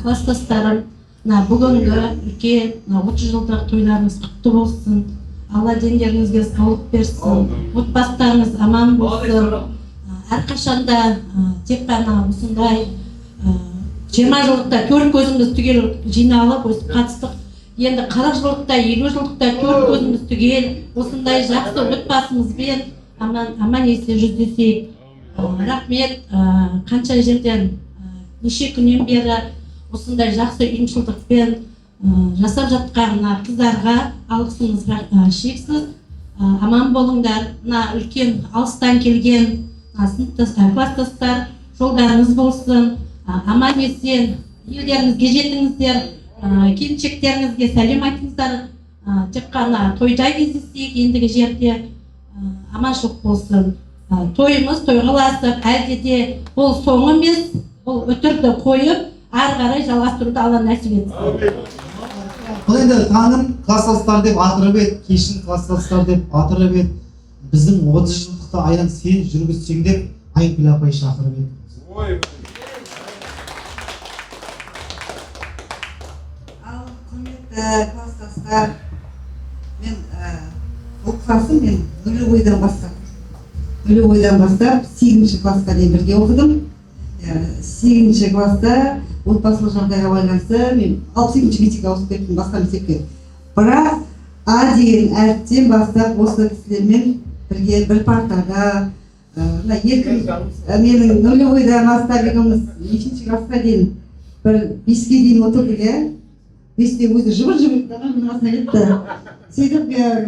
класстастарым, бүгінгі үлкен 30 жылдық тойларыңыз құтты болсын. Алла дендеріңізге саулық берсін, отбасыларыңыз аман болсын. Әрқашанда тек қана осындай 20 жылдықта төрт көзіміз түгел жиналып өсіп қатыстық. Енді 40 жылдықта, 50 жылдықта төрт көзіміз түгел осындай жақсы отбасымызбен аман есен жүздесейік. Рахмет, қанша жерден неше күннен бері осындай жақсы ұйымшылдықпен жасап жатқан қыздарға алғысымыз шексіз. Аман болыңдар. Үлкен алыстан келген класстастар жолдарыңыз болсын. Аман есен үйлеріңізге жетіңіздер. Келіншектеріңізге сәлем айтыңыздар. Тек қана тойда кездесейік, ендігі жерде аманшылық болсын. Тойымыз тойғыласып, әлде де ол соңы емес, ол өтірді қойып, ары қарай жалғастыруды Алла нәсіп етсін. Бұл енді таңын класстастар деп атырып еді, кешін класстастар деп атырып еді. Біздің 30 жылдықты аян сен жүргізсең деп Айгүл апай шақырып еді. Ал құрметті класстастар, мен бұл классым мен нулевойдан бастап 8-ші классқа дейін бірге оқыдым. 8-ші класста отбасылық жағдайға байланысты мен 62-ші мектепке ауысып кеттім, басқа мектепке. Бірақ А деген әріптен бастап осы кісілермен бірге бір партада, менің нулевойдан бастап екеуміз 2-ші классқа дейін бір 5-ке дейін отырдық. 5-те өзі жыбыр-жыбыр арасына кетті. Сөйтіп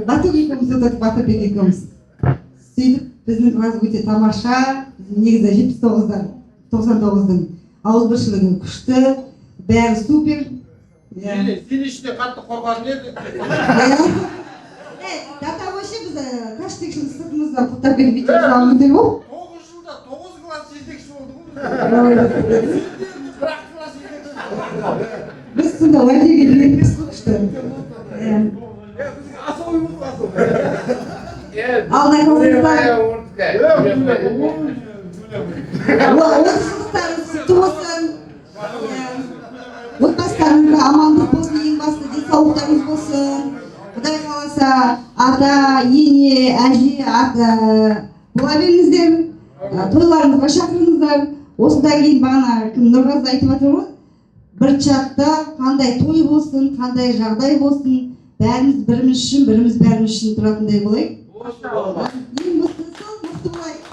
Батыр екеуміз отырдық, Батырбек екеуміз. Сөйтіп біздің класс өте тамаша. Негізі 99-дің ауызбіршілігі күшті, бәрі супер. Сен ішінде қатты қорғадың еді. Дата вообще біз каштекшінің сыртымызда құттап беріп бүйтіп жалын деп ол. 9 жылда 9 класс жетекші болды ғой. Бірақ класс жетекші. Біз сонда уәдеге береміз күшті. Алла қалыңыздар. 30 жылдықтарыңыз құтты болсын. Отбасыларыңызға амандық болсын, ең басты денсаулықтарыңыз болсын. Құдай қаласа, ата, ене, әже, бола беріңіздер. Тойларыңызға шақырыңыздар. Осыдан кейін бағана кім Нұрғазы айтып жатыр ғой, бір чатта қандай той болсын, қандай жағдай болсын, бәріміз біріміз үшін, біріміз бәріміз үшін тұратындай болайық. Ең бастысы сол, мықты болайық.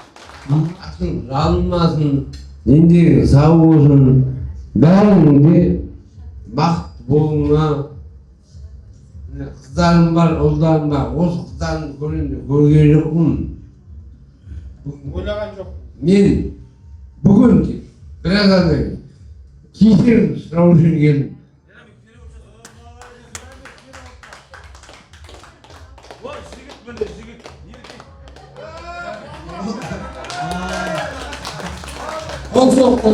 Жалынмасын, ендегі сау болсын, бәрінің де бақытты болуына. Қыздарым бар, ұлдарым бар, осы қыздарымды көрген жоқпын. Ойлаған жоқ. Мен бүгін біраздан кешірім сұрау үшін келдім. Қол соқты.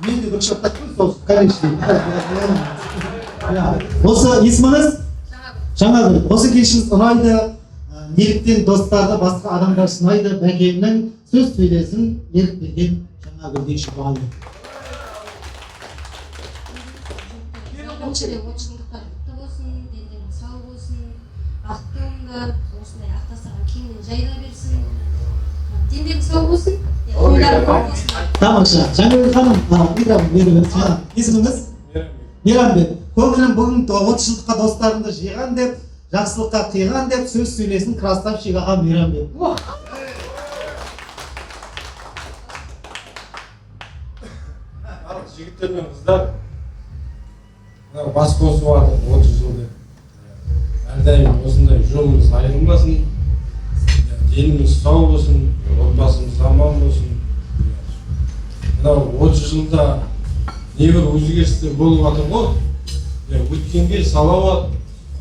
Мен де бір шапта сол конечно. Осы есіміңіз? Жаңағы осы кешіңіз ұнайды. Неліктен достарды басқа адамдар сынайды. Бәкеңнің сөз сөйлесін еліктеген жаңағы дейші балы. Жылдықтар құтты болсын, дендерің сау болсын, бақытты болыңдар, осындай ақтастарға кеңінен жайыла берсін. Дендерің сау болсын, ойларың көп болсын. Тамаша. Жаңағы ханым, микрофон беріп өтсін. Есіміңіз? Мейрамбек. Көңілім бүгін 30 жылдыққа достарымды жиған деп, жақсылыққа қиған деп сөз сөйлесін красавчик аға Мейрамбек. Жігіттер мен қыздар бас қосып жатыр 30 жылда. Әрдайым осындай жолымыз айырылмасын, деніміз сау болсын, отбасымыз аман болсын. Мынау 30 жылда небір өзгерістер болып жатыр ғой. Өткенге салауат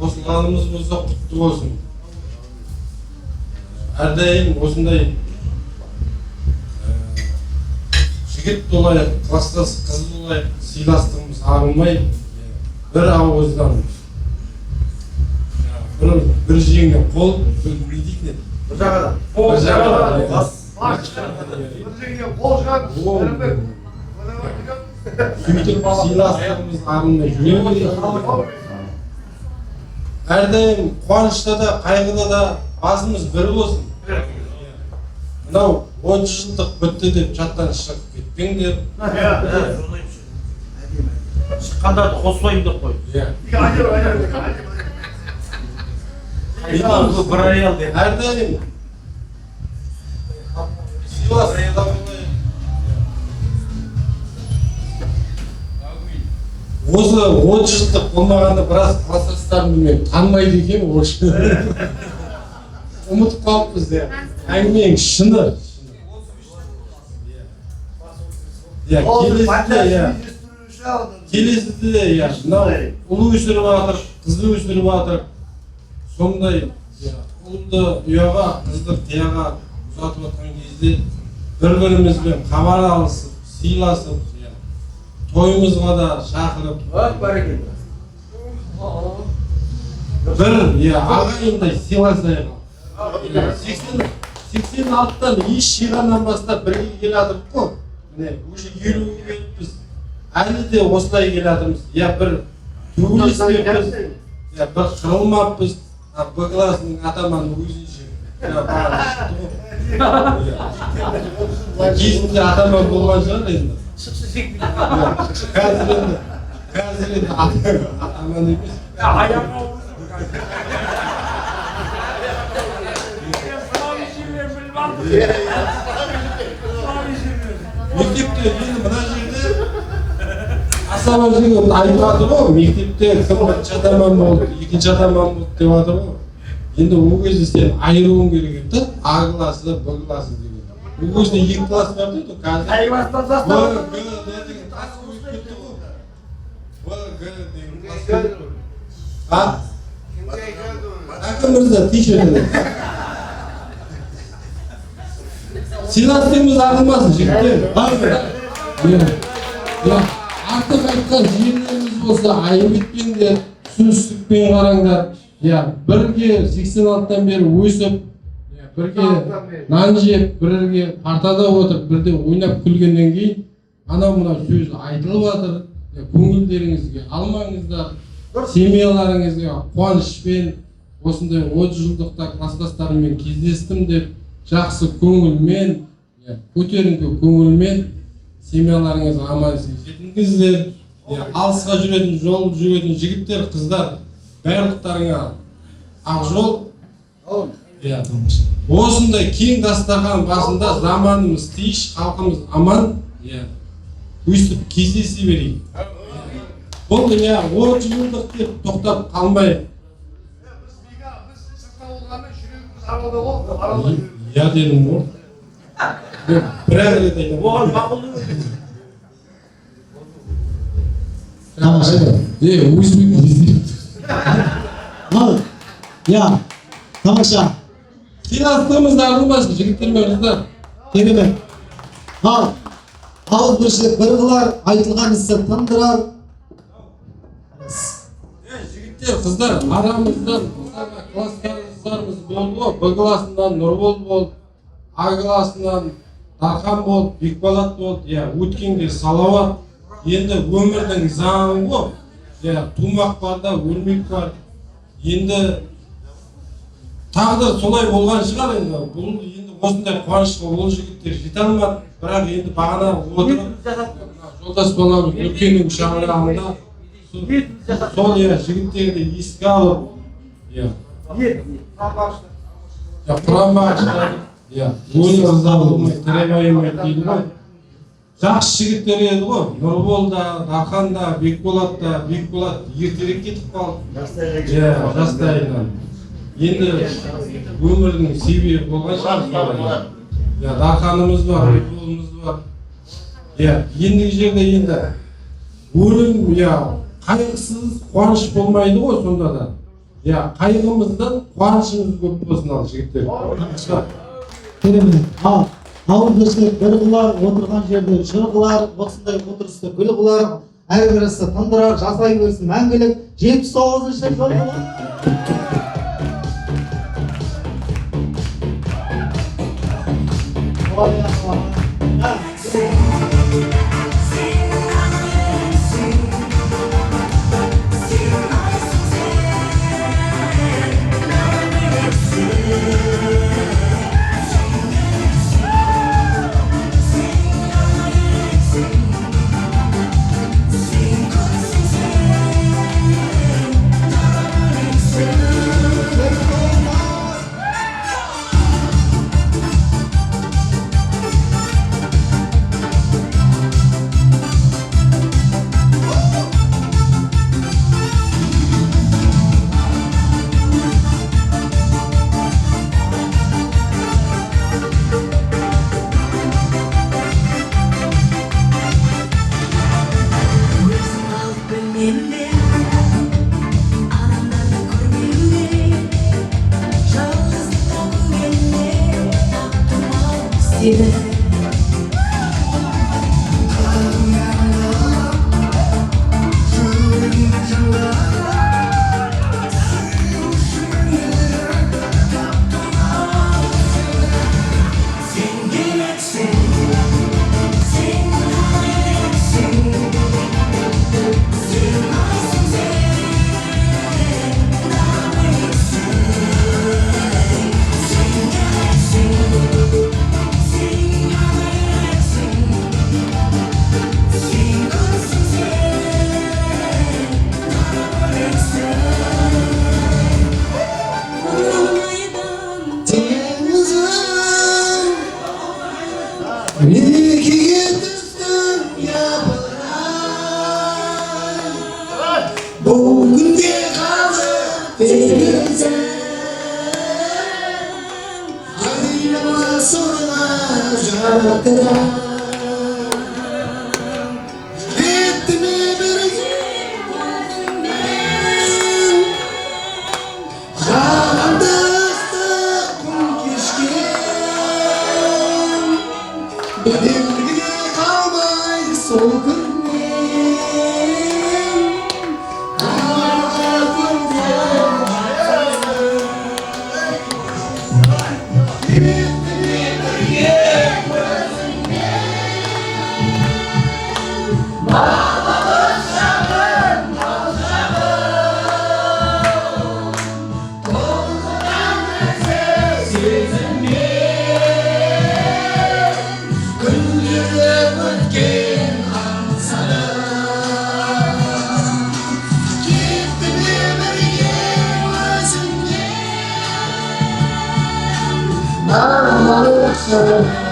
қосылғанымыз болса құтты болсын. Әрдайым осындай жігіт болайық, класстас қыз болайық, сыйластығымыз арылмай, бір ауыздан бір жеңнен қол, бір дейін. Бір жағадан. Бір жағадан. Бір жеңнен қол шығады. Сөйтіп сыйластығымыз арылмай жүре берейік. Әрдайым қуанышта да, қайғыда да басымыз бір болсын. Мынау 30 жылдық бітті деп чаттан шығып кетпеңдер. Шыққандарды қосылайын деп қой. Бір аял деп. Әрдайым сыйластықта болайық. Осы 30 жылдық болмағанда біраз класстастарымды мен танымайды екен, осы. Ұмытып қалыппыз де. Әңгіменің шыны. Келесіде, мынау ұлы өсіріп жатыр, қызды өсіріп жатыр. Сондай ұлды ұяға, қызды қияға ұзатып жатқан кезде бір-бірімізбен хабар алысып, сыйласып, тойымызға да шақырып, бір ағайындай сыйласайық. 86-тан еш жиғаннан бастап бірге келе жатырмыз ғой. Міне, уже 50-ге келіппіз. Әлі де осылай келе жатырмыз. Бір төбелеспеппіз, бір қырылмаппыз. Б классының атаманы өзінше. Кезінде атаман болған шығар енді. Қазір енді атаман емес. Мектепте енді мына жерде асаба жігіт айтып жатыр ғой, мектепте кім бірінші атаман болды, екінші атаман болды деп жатыр ғой. Енді ол кезде сен айыруың керек еді, А классы, Б классы деген. Ол кезде 2 класс бар дейді, қазір Б, Г деген тас көйіп кетті ғой. Б, Г деген класс. Әкім мырза, тише деді. Сыйластығымыз ағылмасын жігіттер. Артық айтқан жерлеріміз болса айып етпеңдер, түсіністікпен қараңдар. Бірге 86-тан бері өсіп, бірге нан жеп, бірге партада отырып, бірде ойнап күлгеннен кейін анау-мына сөз айтылып жатыр. Көңілдеріңізге алмаңыздар, семьяларыңызға қуанышпен осындай 30 жылдықта класстастарыммен кездестім деп жақсы көңілмен, көтеріңкі көңілмен семьяларыңызға аман-есен жетіңіздер. Алысқа жүретін, жол жүретін жігіттер, қыздар, барлықтарыңа ақ жол. Осындай кең дастархан басында заманымыз тиыш, халқымыз аман, өйстіп кездесе берейік. Бұл 30 жылдық деп тоқтап қалмай. Дедім ғой. Бір рет айтам. Оған мақұлды. Өзбек іздеп. Тамаша. Сыйластығымызды арылмасын, жігіттер мен қыздар. Керемет. Ауызбіршілік бір қылар, айтылған істі тындырар. Жігіттер, қыздар, арамыздан класстарымыз болды ғой. Б классынан Нұрбол болды, А классынан Дархан болды, Бекболат болды. Өткенде салауат. Енді өмірдің заңы ғой. Тумақ бар да, өлмек бар. Енді тағдыр солай болған шығар енді. Бұл енді осындай қуанышқа ол жігіттер жете алмады. Бірақ енді бағана отырып, жолдас баламыз үлкеннің шаңырағында сол жігіттерді еске алып, құран бағыштады, өлі ырза болмай, тірі байымай дейді ғой. Жақсы жігіттер еді ғой. Нұрбол да, Дархан да, Бекболат та, Бекболат ертерек кетіп қалды. Жастайынан. Енді өмірдің себебі болған шығар. Дарханымыз бар, Бекболымыз бар. Ендігі жерде енді өлім, қайғысыз қуаныш болмайды ғой сонда да. Қайғымыздан қуанышымыз көп болсын ал жігіттер. Керемет. Ауызбіршілік бір қылар, отырған жерде жыр қылар, осындай отырысты гүл қылар, әрбірісі тындырар, жасай берсін мәңгілік. 79-шы жыл қылар. сол күннен қалатын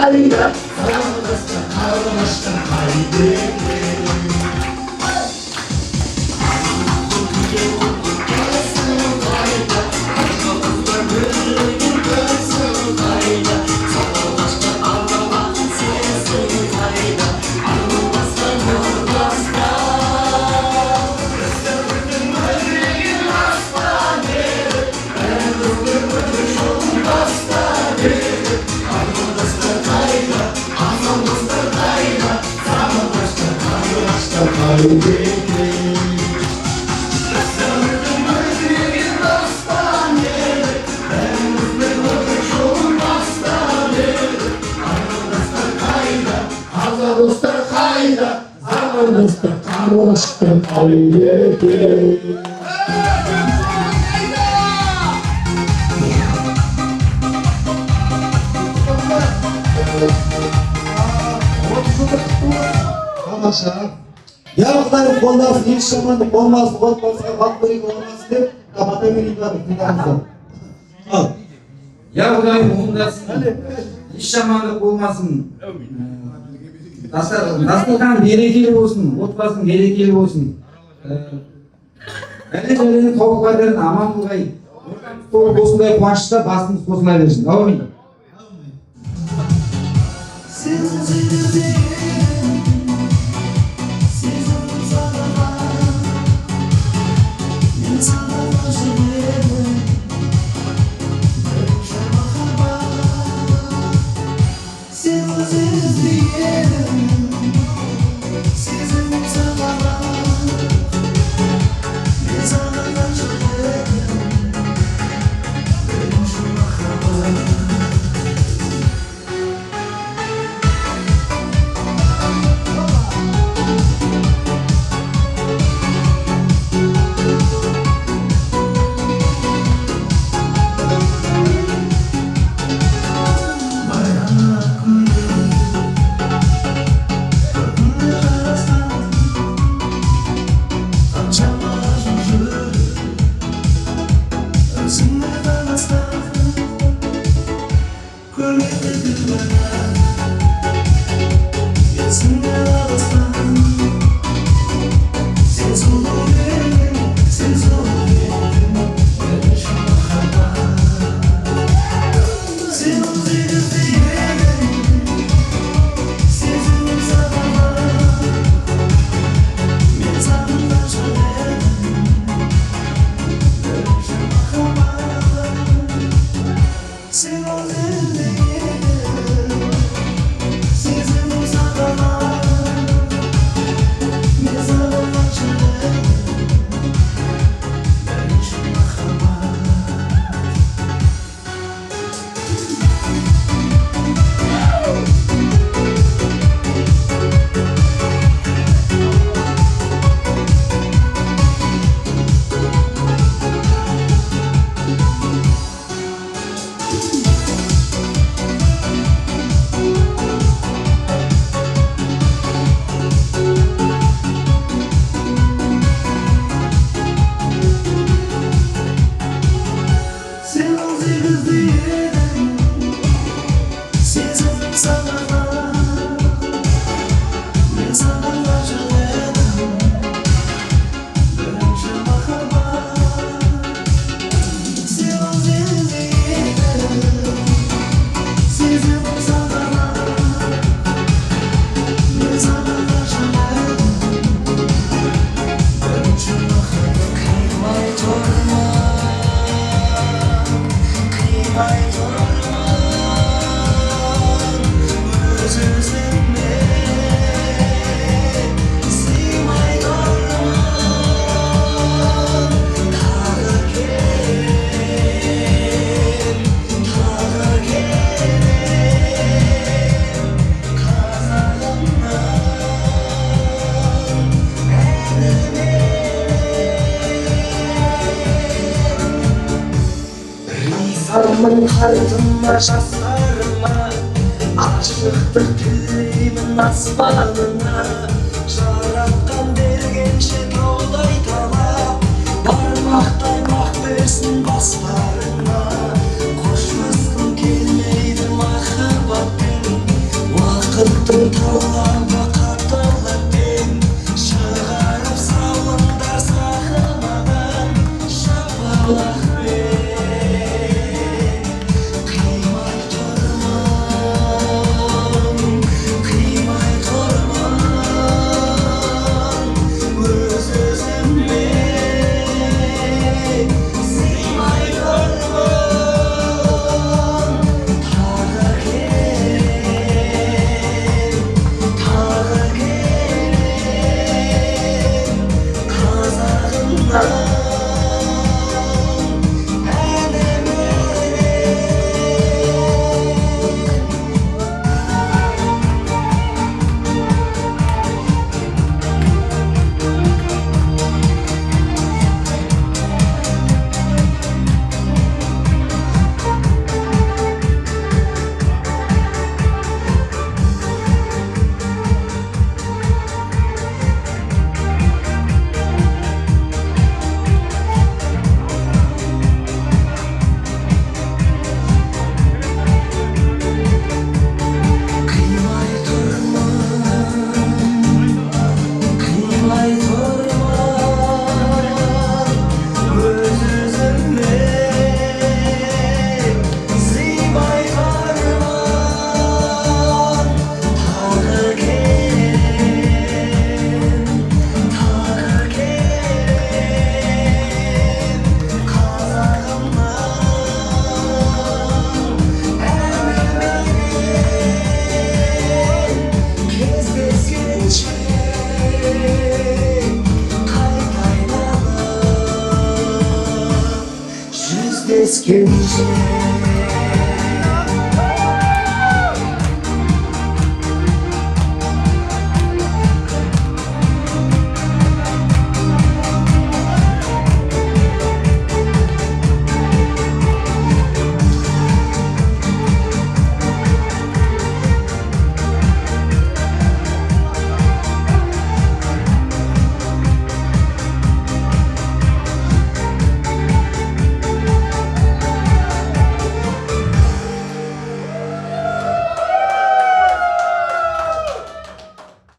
қайда жалғыздық қарлығаштар қайда Dostlar kayda, zaman dostlar karıştır kayda. Тамаша. Я Құдайым қолдасын, еш жамандық болмасын, отбасыға бақ береке болмасын деп бата берейін жатыр тыңдаңыздар. Ал. Я Құдайым қолдасын, еш жамандық болмасын. Дастархан берекелі болсын, отбасың берекелі болсын. Әлі қауіп-қатерін аман қылғай. Сол осындай қуанышта басымыз қосыла берсін. Әумин. Арман қарызыма жастарыма ашықтық тілеймін аспанына жаратқан бергенше таудай талап бармақтай бақ берсін бастарына қоштасқым келмейді махаббатпен талабы қаталықпен шығарып салыңдар сахнадан шапалақпен қимай тұрмын өз өзіме сыймай тұрмын тағы келем қазағымнан Жүздескенше